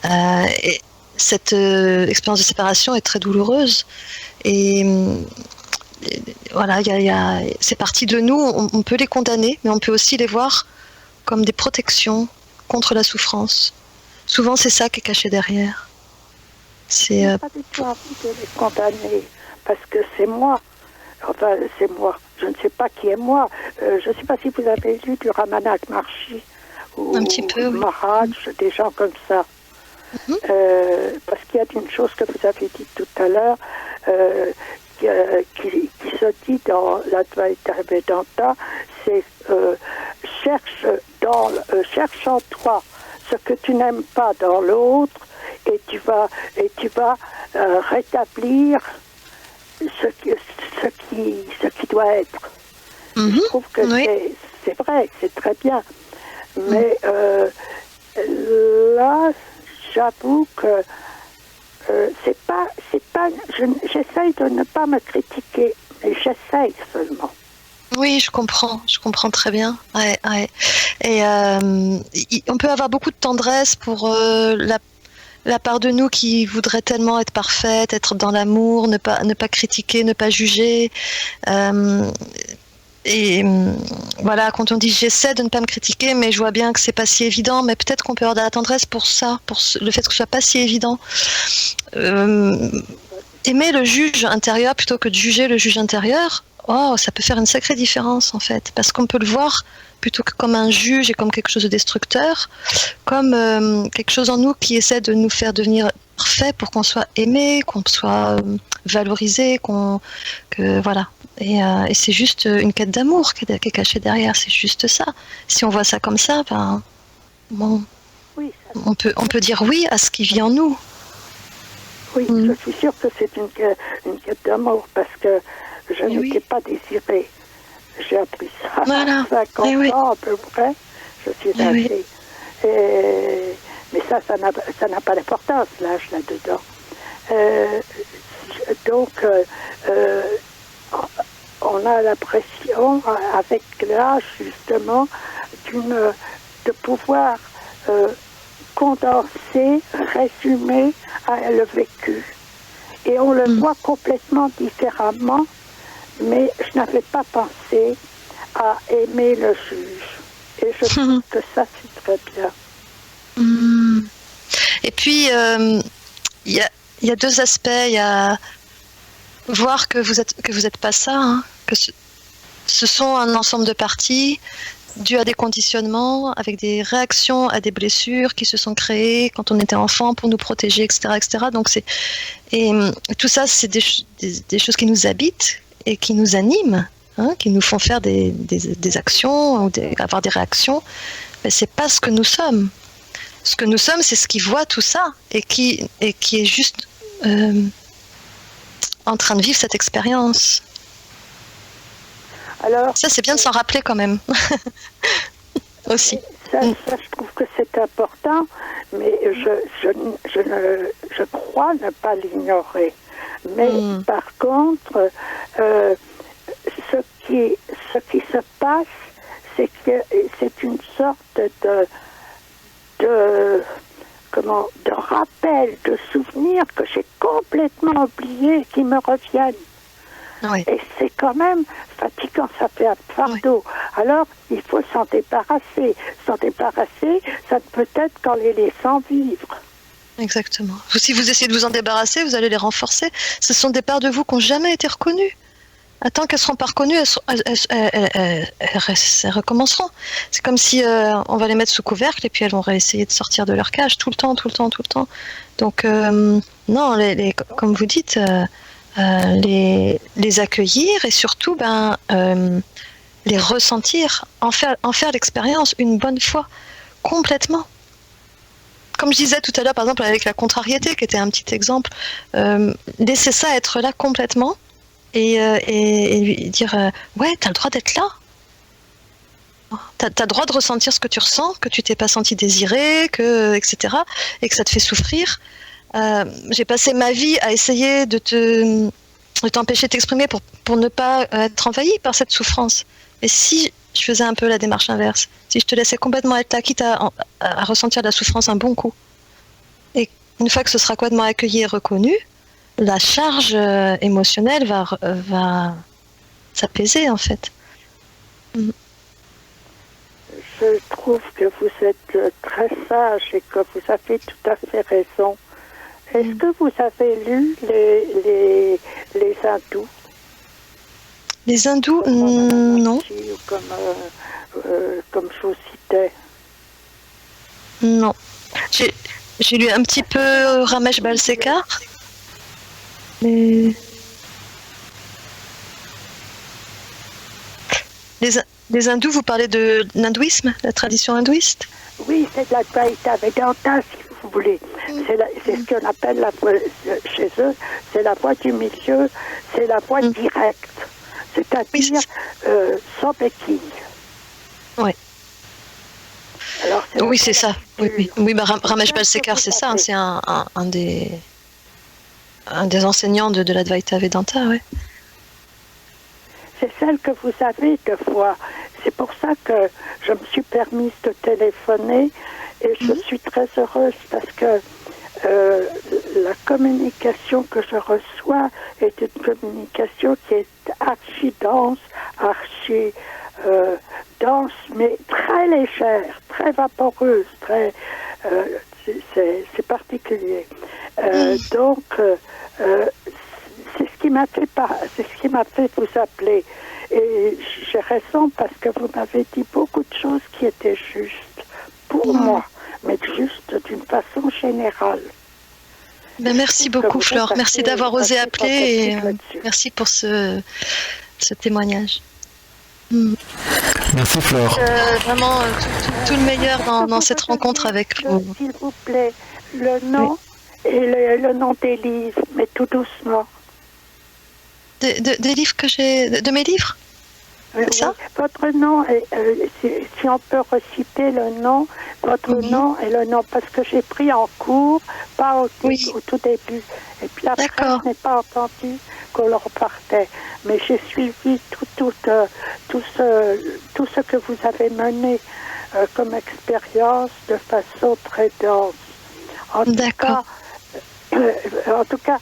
Et cette expérience de séparation est très douloureuse. Et voilà, ces parties de nous, on peut les condamner, mais on peut aussi les voir comme des protections contre la souffrance. Souvent, c'est ça qui est caché derrière. Je n'ai pas du tout envie de les condamner, parce que c'est moi. Enfin, c'est moi. Je ne sais pas qui est moi. Je ne sais pas si vous avez lu du Ramana Maharshi ou un petit peu, oui. Maharaj, des gens comme ça. Parce qu'il y a une chose que vous avez dit tout à l'heure, qui se dit dans l'Advaita Vedanta, c'est cherche en toi ce que tu n'aimes pas dans l'autre, et tu vas rétablir ce qui doit être. Je trouve que c'est vrai, c'est très bien. Mais là, j'avoue que j'essaye de ne pas me critiquer, mais j'essaye seulement. Oui, je comprends très bien. Ouais. Et on peut avoir beaucoup de tendresse pour la part de nous qui voudrait tellement être parfaite, être dans l'amour, ne pas critiquer, ne pas juger. Et voilà, quand on dit j'essaie de ne pas me critiquer, mais je vois bien que c'est pas si évident, mais peut-être qu'on peut avoir de la tendresse pour ça, le fait que ce soit pas si évident. Aimer le juge intérieur plutôt que de juger le juge intérieur, ça peut faire une sacrée différence en fait, parce qu'on peut le voir plutôt que comme un juge et comme quelque chose de destructeur, comme quelque chose en nous qui essaie de nous faire devenir parfait pour qu'on soit aimé, qu'on soit valorisé, voilà. Et c'est juste une quête d'amour qui est cachée derrière, c'est juste ça. Si on voit ça comme ça, oui, on peut dire oui à ce qui vit en nous. Oui, je suis sûre que c'est une quête d'amour, parce que je n'étais pas désirée. J'ai appris ça à 50 ans à peu près. Je suis âgée. Mais ça n'a pas d'importance, l'âge là-dedans. Donc, on a l'impression, avec l'âge justement, de pouvoir condenser, résumer le vécu. Et on le voit complètement différemment, mais je n'avais pas pensé à aimer le juge. Et je trouve que ça, c'est très bien. Et puis, il y a deux aspects. Il y a voir que vous êtes pas ça, hein, que ce sont un ensemble de parties dues à des conditionnements, avec des réactions à des blessures qui se sont créées quand on était enfant pour nous protéger, etc., etc. Donc tout ça, c'est des choses qui nous habitent et qui nous animent, hein, qui nous font faire des actions ou avoir des réactions. Mais c'est pas ce que nous sommes. Ce que nous sommes, c'est ce qui voit tout ça et qui est juste en train de vivre cette expérience. Alors, ça, c'est bien de s'en rappeler quand même. Aussi. Ça, je trouve que c'est important, mais je crois ne pas l'ignorer. Mais par contre, ce qui se passe, c'est que c'est une sorte de rappel, de souvenirs que j'ai complètement oubliés, qui me reviennent. Oui. Et c'est quand même fatigant, ça fait un fardeau. Oui. Alors, il faut s'en débarrasser. S'en débarrasser, ça ne peut être qu'en les laissant vivre. Exactement. Si vous essayez de vous en débarrasser, vous allez les renforcer. Ce sont des parts de vous qui n'ont jamais été reconnues. Tant qu'elles ne seront pas reconnues, elles recommenceront. C'est comme si on va les mettre sous couvercle et puis elles vont essayer de sortir de leur cage tout le temps. Donc, non, comme vous dites... les accueillir et surtout les ressentir, en faire l'expérience une bonne fois, complètement. Comme je disais tout à l'heure, par exemple, avec la contrariété, qui était un petit exemple, laisser ça être là complètement et lui dire ouais, t'as le droit d'être là. T'as le droit de ressentir ce que tu ressens, que tu t'es pas senti désiré, etc., et que ça te fait souffrir. J'ai passé ma vie à essayer de t'empêcher de t'exprimer pour ne pas être envahi par cette souffrance. Et si je faisais un peu la démarche inverse, si je te laissais complètement être là, quitte à ressentir de la souffrance un bon coup, et une fois que ce sera complètement accueilli et reconnu, la charge émotionnelle va s'apaiser en fait. Je trouve que vous êtes très sage et que vous avez tout à fait raison. Est-ce que vous avez lu les hindous? Les hindous, non. Comme je vous citais. Non. J'ai lu un petit peu Ramesh Balsekar. Mais... Les hindous, vous parlez de l'hindouisme, la tradition hindouiste? Oui, c'est de la Dvaita Vedanta, si vous voulez. C'est ce qu'on appelle la voie, chez eux, c'est la voie du milieu, c'est la voie directe, c'est-à-dire sans béquille. Oui. Alors, oui, c'est ça. Oui, Ramesh Balsekar, c'est ça. C'est un des enseignants de l'Advaita Vedanta, oui. C'est celle que vous avez deux fois. C'est pour ça que je me suis permise de téléphoner et je suis très heureuse parce que la communication que je reçois est une communication qui est archi dense, mais très légère, très vaporeuse, c'est particulier. Donc, c'est ce qui m'a fait vous appeler. Et j'ai raison parce que vous m'avez dit beaucoup de choses qui étaient justes pour moi, mais juste d'une façon générale. Merci beaucoup, Flore. Merci d'avoir osé appeler et merci pour ce témoignage. Merci, Flore. Vraiment, tout le meilleur dans cette rencontre avec vous. S'il vous plaît, le nom et le nom des livres, mais tout doucement. Des livres que j'ai... De mes livres? C'est ça? Votre nom, si on peut reciter le nom, votre nom et le nom, parce que j'ai pris en cours, pas au tout début. Et puis après, je n'ai pas entendu qu'on leur partait. Mais j'ai suivi tout ce que vous avez mené comme expérience de façon très dense. En tout cas,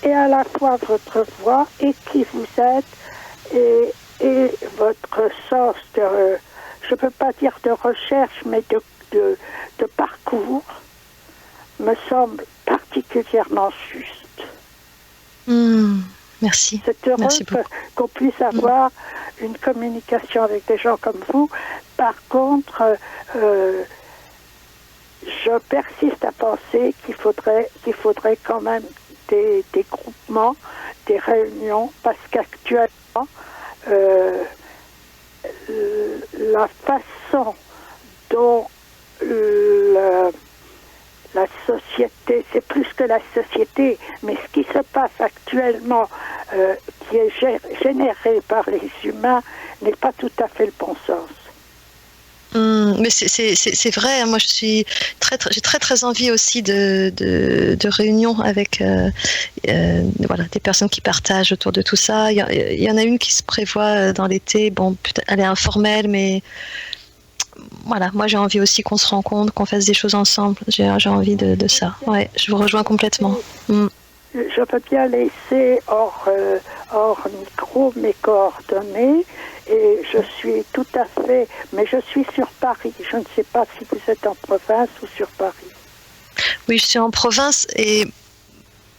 et à la fois votre voix et qui vous êtes et votre sens de, je ne peux pas dire de recherche, mais de parcours, me semble particulièrement juste. Merci. C'est heureux Merci qu'on puisse avoir une communication avec des gens comme vous. Par contre, je persiste à penser qu'il faudrait quand même des groupements, des réunions, parce qu'actuellement, la façon dont la société, c'est plus que la société, mais ce qui se passe actuellement, qui est généré par les humains, n'est pas tout à fait le bon sens. Mais c'est vrai, moi j'ai très envie aussi de réunions avec des personnes qui partagent autour de tout ça. Il y en a une qui se prévoit dans l'été, bon, elle est informelle, mais voilà, moi j'ai envie aussi qu'on se rencontre, qu'on fasse des choses ensemble. J'ai envie de ça. Ouais, je vous rejoins complètement. Je peux bien laisser hors micro mes coordonnées et je suis tout à fait, mais je suis sur Paris. Je ne sais pas si vous êtes en province ou sur Paris. Oui, je suis en province et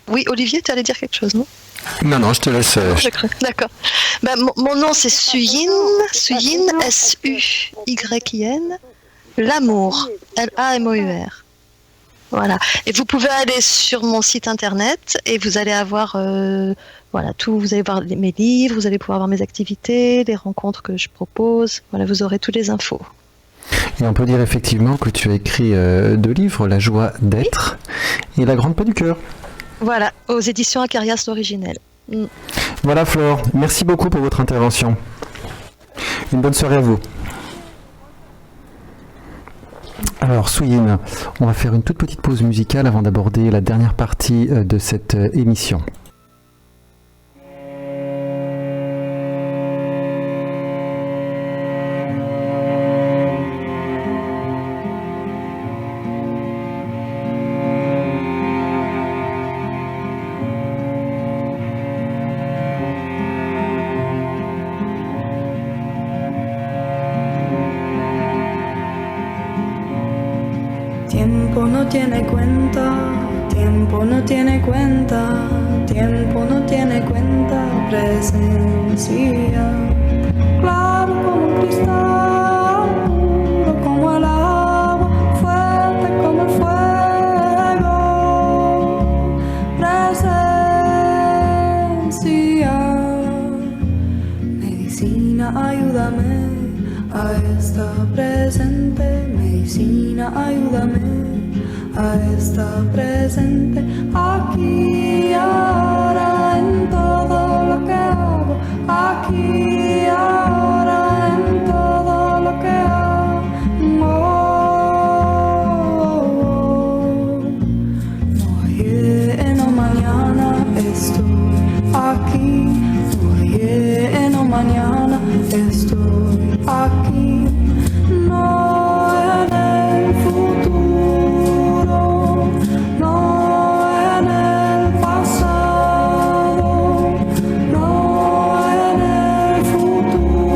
oui, Olivier, tu allais dire quelque chose, non? Non, je te laisse. D'accord. Mon nom c'est Suyin, S-U-Y-I-N, l'amour, L-A-M-O-U-R. Voilà. Et vous pouvez aller sur mon site internet et vous allez avoir tout. Vous allez voir mes livres, vous allez pouvoir voir mes activités, les rencontres que je propose. Voilà, vous aurez toutes les infos. Et on peut dire effectivement que tu as écrit 2 livres, La joie d'être et La grande paix du cœur. Voilà, aux éditions Acarias l'originel. Voilà Flore, merci beaucoup pour votre intervention. Une bonne soirée à vous. Alors Souyin, on va faire une toute petite pause musicale avant d'aborder la dernière partie de cette émission. Tiempo no tiene cuenta, tiempo no tiene cuenta, tiempo no tiene cuenta, presencia. Claro como un cristal, puro como el agua, fuerte como el fuego, presencia. Medicina, ayúdame a estar presente, medicina, ayúdame a estar presente aquí y ahora en todo lo que hago, aquí y ahora en todo lo que hago. No ayer, no mañana estoy aquí, no ayer, no mañana estoy aquí, no en el futuro, no en el pasado, no en el futuro.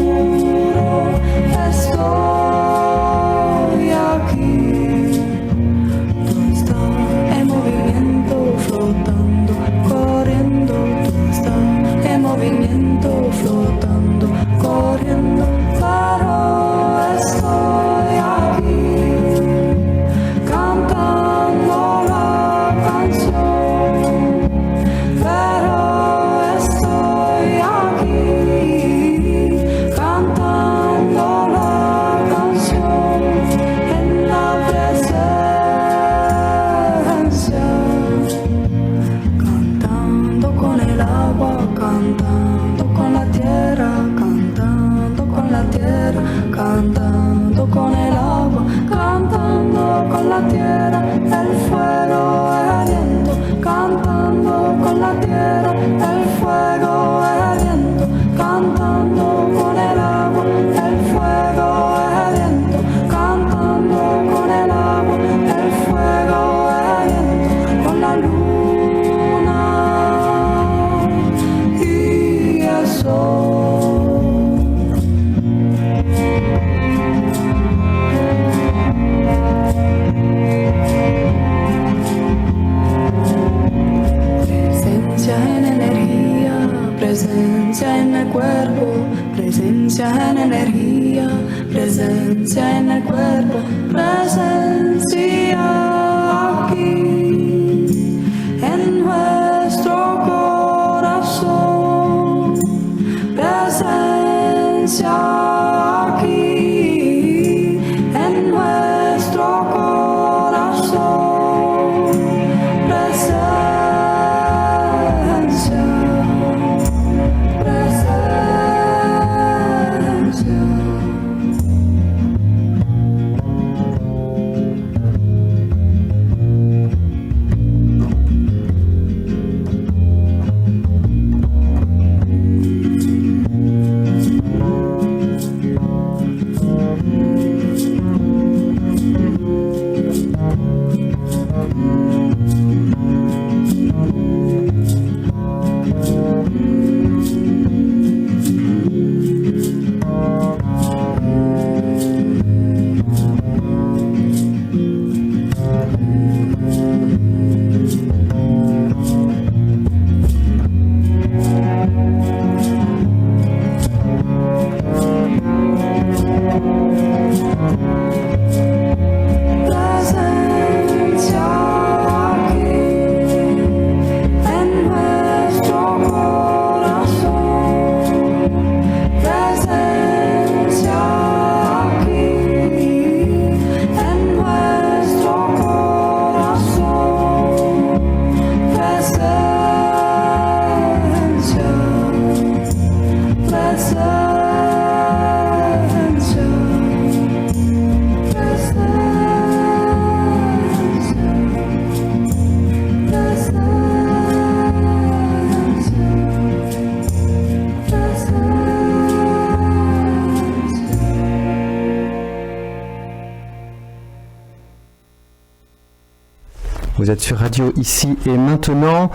Vous êtes sur Radio Ici et Maintenant.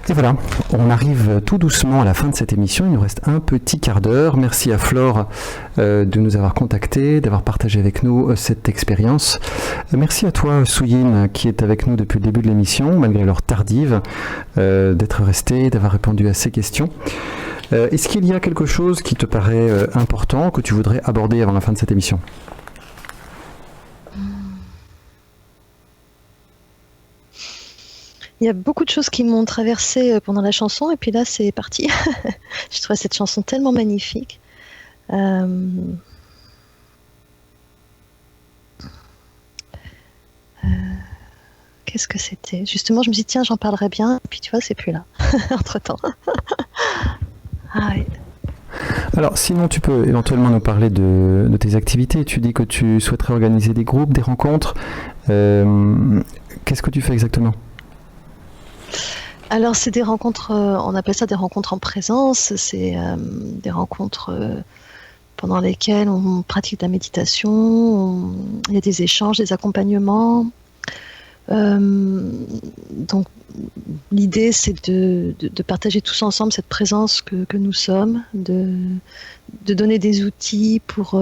Et voilà, on arrive tout doucement à la fin de cette émission. Il nous reste un petit quart d'heure. Merci à Flore de nous avoir contactés, d'avoir partagé avec nous cette expérience. Merci à toi, Souyin, qui est avec nous depuis le début de l'émission, malgré l'heure tardive, d'être resté, d'avoir répondu à ces questions. Est-ce qu'il y a quelque chose qui te paraît important, que tu voudrais aborder avant la fin de cette émission ? Il y a beaucoup de choses qui m'ont traversé pendant la chanson, et puis là, c'est parti. Je trouve cette chanson tellement magnifique. Qu'est-ce que c'était ? Justement, je me dis, tiens, j'en parlerai bien, et puis tu vois, c'est plus là, entre-temps. Ah oui. Alors, sinon, tu peux éventuellement nous parler de tes activités. Tu dis que tu souhaiterais organiser des groupes, des rencontres. Qu'est-ce que tu fais exactement ? Alors, c'est des rencontres, on appelle ça des rencontres en présence, c'est des rencontres pendant lesquelles on pratique de la méditation, il y a des échanges, des accompagnements. Donc, l'idée, c'est de partager tous ensemble cette présence que nous sommes, de donner des outils pour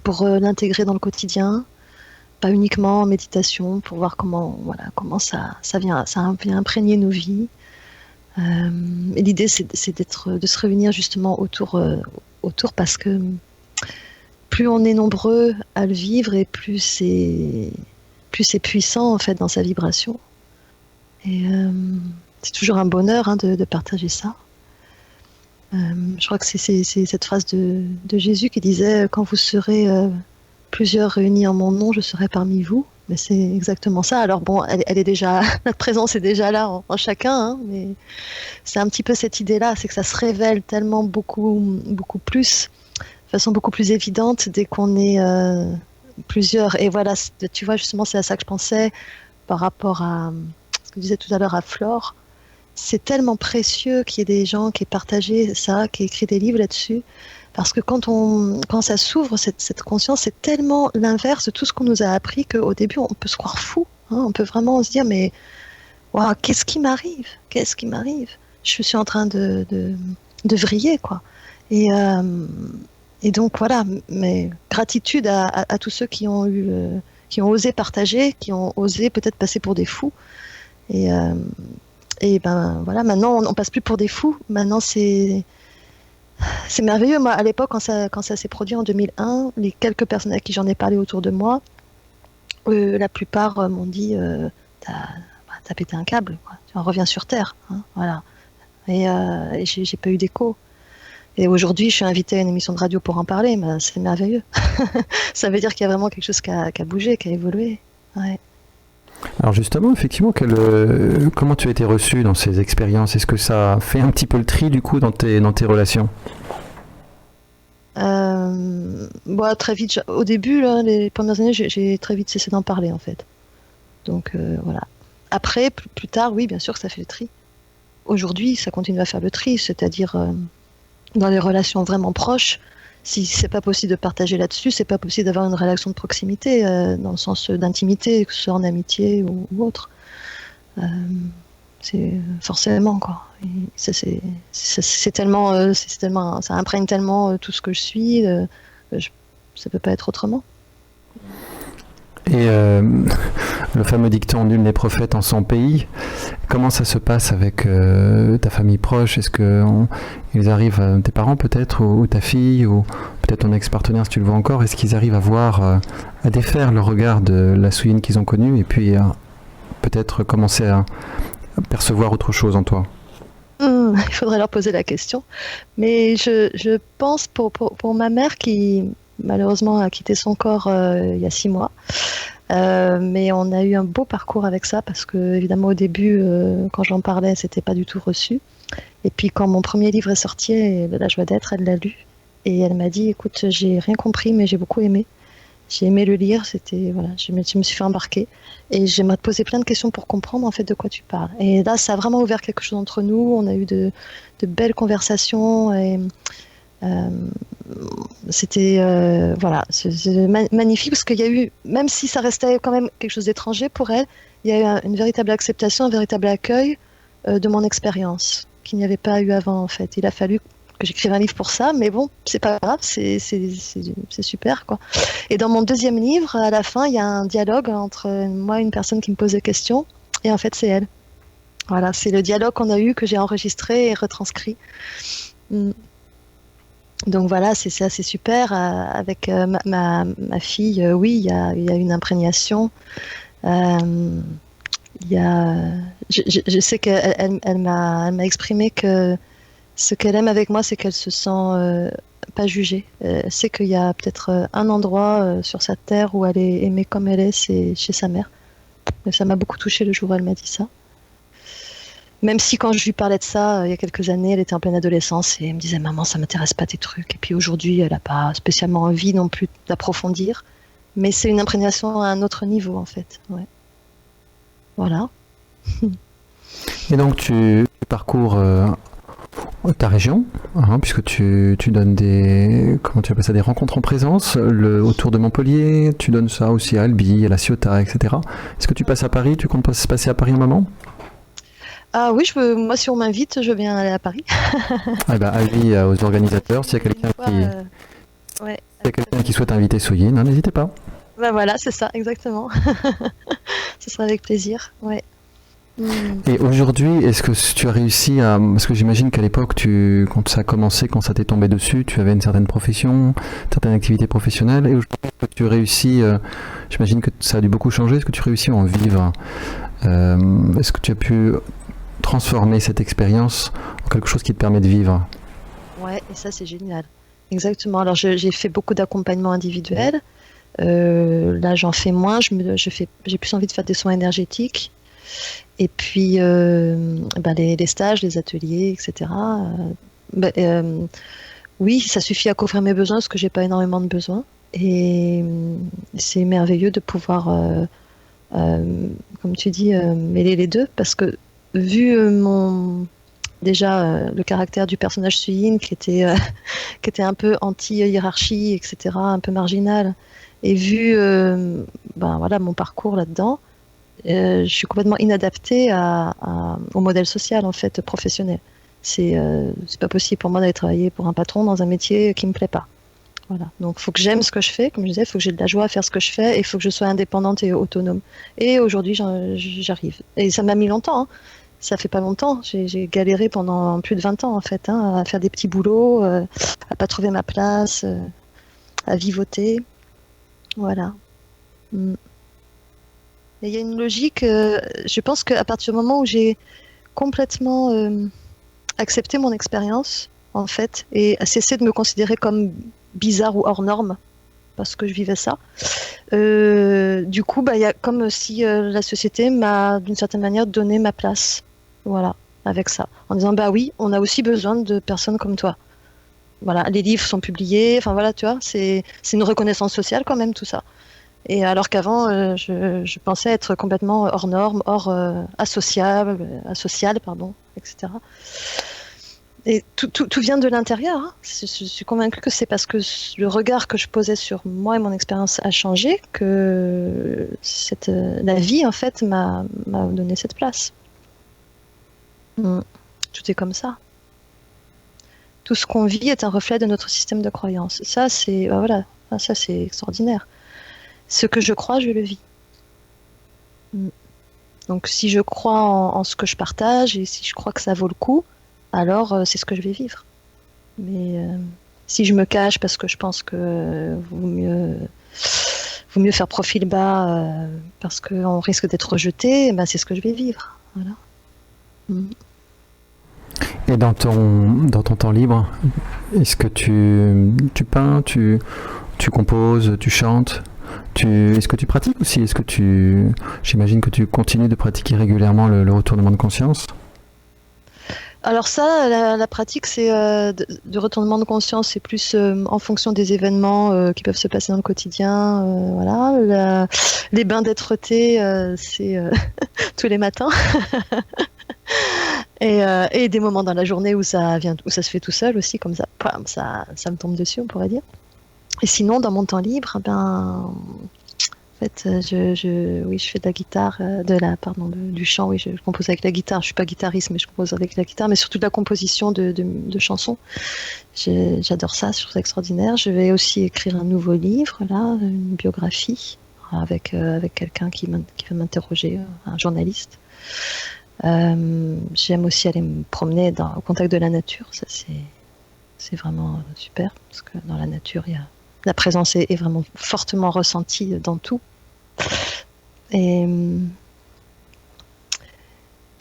l'intégrer dans le quotidien. Pas uniquement en méditation, pour voir comment ça vient imprégner nos vies. Et l'idée, c'est de se réunir justement autour parce que plus on est nombreux à le vivre et plus c'est puissant en fait dans sa vibration. Et c'est toujours un bonheur de partager ça. Je crois que c'est cette phrase de Jésus qui disait « Quand vous serez plusieurs réunis en mon nom, je serai parmi vous ». Mais c'est exactement ça. Alors bon, elle est déjà, notre présence est déjà là en chacun, hein, mais c'est un petit peu cette idée-là, c'est que ça se révèle tellement beaucoup plus, de façon beaucoup plus évidente dès qu'on est plusieurs. Et voilà, tu vois, justement, c'est à ça que je pensais par rapport à ce que disait tout à l'heure à Flore. C'est tellement précieux qu'il y ait des gens qui aient partagé ça, qui aient écrit des livres là-dessus. Parce que quand ça s'ouvre, cette conscience, c'est tellement l'inverse de tout ce qu'on nous a appris qu'au début, on peut se croire fou. Hein, on peut vraiment se dire, mais wow, qu'est-ce qui m'arrive ? Qu'est-ce qui m'arrive ? Je suis en train de vriller, quoi. Et donc, voilà, mais gratitude à tous ceux qui ont osé partager, qui ont osé peut-être passer pour des fous. Et ben voilà, maintenant, on passe plus pour des fous. Maintenant, c'est merveilleux. Moi, à l'époque, quand ça s'est produit en 2001, les quelques personnes à qui j'en ai parlé autour de moi, la plupart m'ont dit t'as pété un câble, quoi. Tu en reviens sur Terre. Hein, voilà. Et j'ai pas eu d'écho. Et aujourd'hui, je suis invitée à une émission de radio pour en parler, mais c'est merveilleux. Ça veut dire qu'il y a vraiment quelque chose qui a bougé, qui a évolué. Ouais. Alors justement, effectivement, comment tu as été reçu dans ces expériences ? Est-ce que ça fait un petit peu le tri du coup dans tes relations ? Très vite, au début, là, les premières années, j'ai très vite cessé d'en parler en fait. Donc voilà. Après, plus tard, oui, bien sûr que ça fait le tri. Aujourd'hui, ça continue à faire le tri, c'est-à-dire dans les relations vraiment proches. Si c'est pas possible de partager là-dessus, c'est pas possible d'avoir une relation de proximité, dans le sens d'intimité, que ce soit en amitié ou autre. C'est forcément, quoi. Et c'est tellement, ça imprègne tellement tout ce que je suis, ça peut pas être autrement. Et le fameux dicton nul n'est prophète en son pays, comment ça se passe avec ta famille proche ? Est-ce qu'ils arrivent, tes parents peut-être, ou ta fille, ou peut-être ton ex-partenaire si tu le vois encore, est-ce qu'ils arrivent à voir, à défaire le regard de la Souyin qu'ils ont connue et puis peut-être commencer à percevoir autre chose en toi ? Il faudrait leur poser la question. Mais je pense pour ma mère qui malheureusement a quitté son corps il y a 6 mois. Mais on a eu un beau parcours avec ça parce que évidemment au début quand j'en parlais c'était pas du tout reçu, et puis quand mon premier livre est sorti, La joie d'être, elle l'a lu et elle m'a dit écoute, j'ai rien compris mais j'ai beaucoup aimé, j'ai aimé le lire, c'était voilà, je me suis fait embarquer et j'aimerais te poser plein de questions pour comprendre en fait de quoi tu parles. Et là ça a vraiment ouvert quelque chose entre nous, on a eu de belles conversations et Euh, C'était voilà, c'est magnifique parce qu'il y a eu, même si ça restait quand même quelque chose d'étranger pour elle, il y a eu une véritable acceptation, un véritable accueil de mon expérience qu'il n'y avait pas eu avant en fait. Il a fallu que j'écrive un livre pour ça, mais bon, c'est pas grave, c'est super quoi. Et dans mon deuxième livre, à la fin, il y a un dialogue entre moi et une personne qui me pose des questions, et en fait c'est elle. Voilà, c'est le dialogue qu'on a eu que j'ai enregistré et retranscrit. Mm. Donc voilà, c'est assez super. Avec ma fille, oui, il y a une imprégnation. Euh, il y a, je sais elle m'a exprimé que ce qu'elle aime avec moi, c'est qu'elle se sent pas jugée. Elle sait qu'il y a peut-être un endroit sur cette terre où elle est aimée comme elle est, c'est chez sa mère. Et ça m'a beaucoup touchée le jour où elle m'a dit ça. Même si quand je lui parlais de ça, il y a quelques années, elle était en pleine adolescence et elle me disait maman, ça m'intéresse pas tes trucs. Et puis aujourd'hui, elle n'a pas spécialement envie non plus d'approfondir. Mais c'est une imprégnation à un autre niveau en fait. Ouais. Voilà. Et donc tu parcours ta région, hein, puisque tu donnes comment tu appelles ça, des rencontres en présence, autour de Montpellier, tu donnes ça aussi à Albi, à La Ciotat, etc. Est-ce que tu passes à Paris? Tu comptes passer à Paris un moment? Ah oui, moi si on m'invite, je viens aller à Paris. Ah bah, avis aux organisateurs, s'il y a quelqu'un Ouais. s'il y a quelqu'un qui souhaite inviter Soyin, hein, n'hésitez pas. Bah voilà, c'est ça, exactement. Ce sera avec plaisir. Ouais. Et aujourd'hui, est-ce que tu as réussi à... Parce que j'imagine qu'à l'époque, quand ça a commencé, quand ça t'est tombé dessus, tu avais une certaine profession, une certaine activité professionnelle. Et aujourd'hui, est-ce que tu réussis... j'imagine que ça a dû beaucoup changer. Est-ce que tu réussis à en vivre? Est-ce que tu as pu transformer cette expérience en quelque chose qui te permet de vivre? Ouais, et ça, c'est génial. Exactement. Alors, j'ai fait beaucoup d'accompagnement individuel. Là, j'en fais moins. J'ai plus envie de faire des soins énergétiques. Et puis, les stages, les ateliers, etc. Oui, ça suffit à couvrir mes besoins parce que j'ai pas énormément de besoins. Et c'est merveilleux de pouvoir, comme tu dis, mêler les deux. Parce que vu le caractère du personnage Suyin qui était un peu anti-hiérarchie, etc., un peu marginal, et vu mon parcours là-dedans, je suis complètement inadaptée au modèle social en fait professionnel. C'est pas possible pour moi d'aller travailler pour un patron dans un métier qui me plaît pas. Voilà. Donc il faut que j'aime ce que je fais, comme je disais, il faut que j'ai de la joie à faire ce que je fais, et il faut que je sois indépendante et autonome. Et aujourd'hui j'arrive. Et ça m'a mis longtemps. Hein. Ça fait pas longtemps. J'ai galéré pendant plus de 20 ans en fait, hein, à faire des petits boulots, à pas trouver ma place, à vivoter. Voilà. Mm. Et il y a une logique, je pense qu'à partir du moment où j'ai complètement accepté mon expérience, en fait, et cessé de me considérer comme bizarre ou hors norme, parce que je vivais ça, du coup, il y a comme si la société m'a, d'une certaine manière, donné ma place. Voilà, avec ça. En disant, oui, on a aussi besoin de personnes comme toi. Voilà, les livres sont publiés, enfin voilà, tu vois, c'est une reconnaissance sociale quand même, tout ça. Et alors qu'avant, je pensais être complètement hors norme, hors asocial, etc. Et tout vient de l'intérieur. Hein. Je suis convaincue que c'est parce que le regard que je posais sur moi et mon expérience a changé que la vie, en fait, m'a donné cette place. Tout est comme ça. Tout ce qu'on vit est un reflet de notre système de croyance. Ça, c'est ça, c'est extraordinaire. Ce que je crois, je le vis. Donc si je crois en ce que je partage et si je crois que ça vaut le coup, alors c'est ce que je vais vivre. Mais si je me cache parce que je pense que vaut mieux faire profil bas parce qu'on risque d'être rejeté, c'est ce que je vais vivre. Voilà. Et dans ton temps libre, est-ce que tu peins, tu composes, tu chantes? Est-ce que tu pratiques aussi? J'imagine que tu continues de pratiquer régulièrement le retournement de conscience? Alors ça, la pratique, c'est de retournement de conscience, c'est plus en fonction des événements qui peuvent se passer dans le quotidien. Voilà, les bains d'être-té, c'est tous les matins. Et des moments dans la journée où ça se fait tout seul aussi, comme ça, pam, ça me tombe dessus, on pourrait dire. Et sinon, dans mon temps libre, en fait, oui, je fais de la guitare, du chant. Oui, je compose avec la guitare. Je suis pas guitariste, mais je compose avec la guitare, mais surtout de la composition de chansons. J'adore ça, je trouve ça extraordinaire. Je vais aussi écrire un nouveau livre, là, une biographie avec quelqu'un qui va m'interroger, un journaliste. J'aime aussi aller me promener au contact de la nature. Ça, c'est vraiment super, parce que dans la nature, la présence est vraiment fortement ressentie dans tout.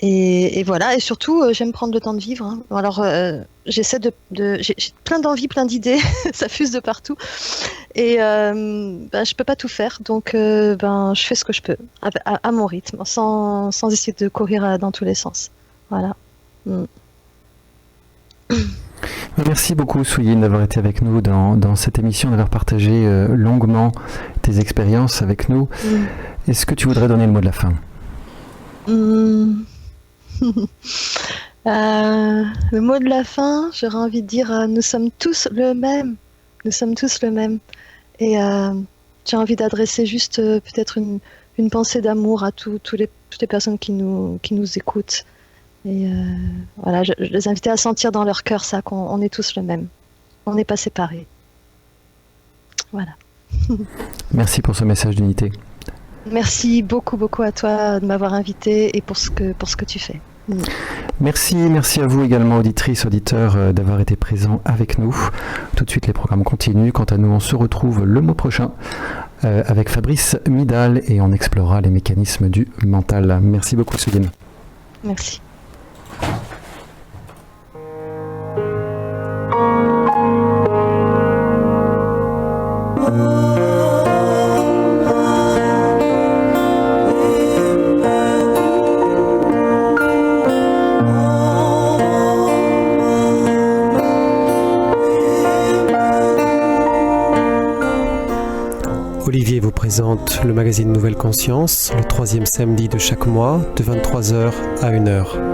Et voilà, et surtout, j'aime prendre le temps de vivre. Hein. Alors, j'essaie j'ai plein d'envies, plein d'idées, ça fuse de partout. Et je peux pas tout faire, donc je fais ce que je peux, à mon rythme, sans essayer de courir dans tous les sens. Voilà. Merci beaucoup Souline d'avoir été avec nous dans cette émission, d'avoir partagé longuement tes expériences avec nous. Est-ce que tu voudrais donner le mot de la fin? Le mot de la fin, j'aurais envie de dire nous sommes tous le même. Nous sommes tous le même. Et j'ai envie d'adresser juste peut-être une pensée d'amour à toutes les personnes qui nous écoutent. Et voilà, je les invitais à sentir dans leur cœur ça, qu'on est tous le même. On n'est pas séparés. Voilà. Merci pour ce message d'unité. Merci beaucoup, beaucoup à toi de m'avoir invité et pour ce que tu fais. Merci à vous également, auditrices, auditeurs, d'avoir été présents avec nous. Tout de suite, les programmes continuent. Quant à nous, on se retrouve le mois prochain avec Fabrice Midal et on explorera les mécanismes du mental. Merci beaucoup, Souline. Merci. Olivier vous présente le magazine Nouvelle Conscience, le 3e samedi de chaque mois, de 23h à 1h.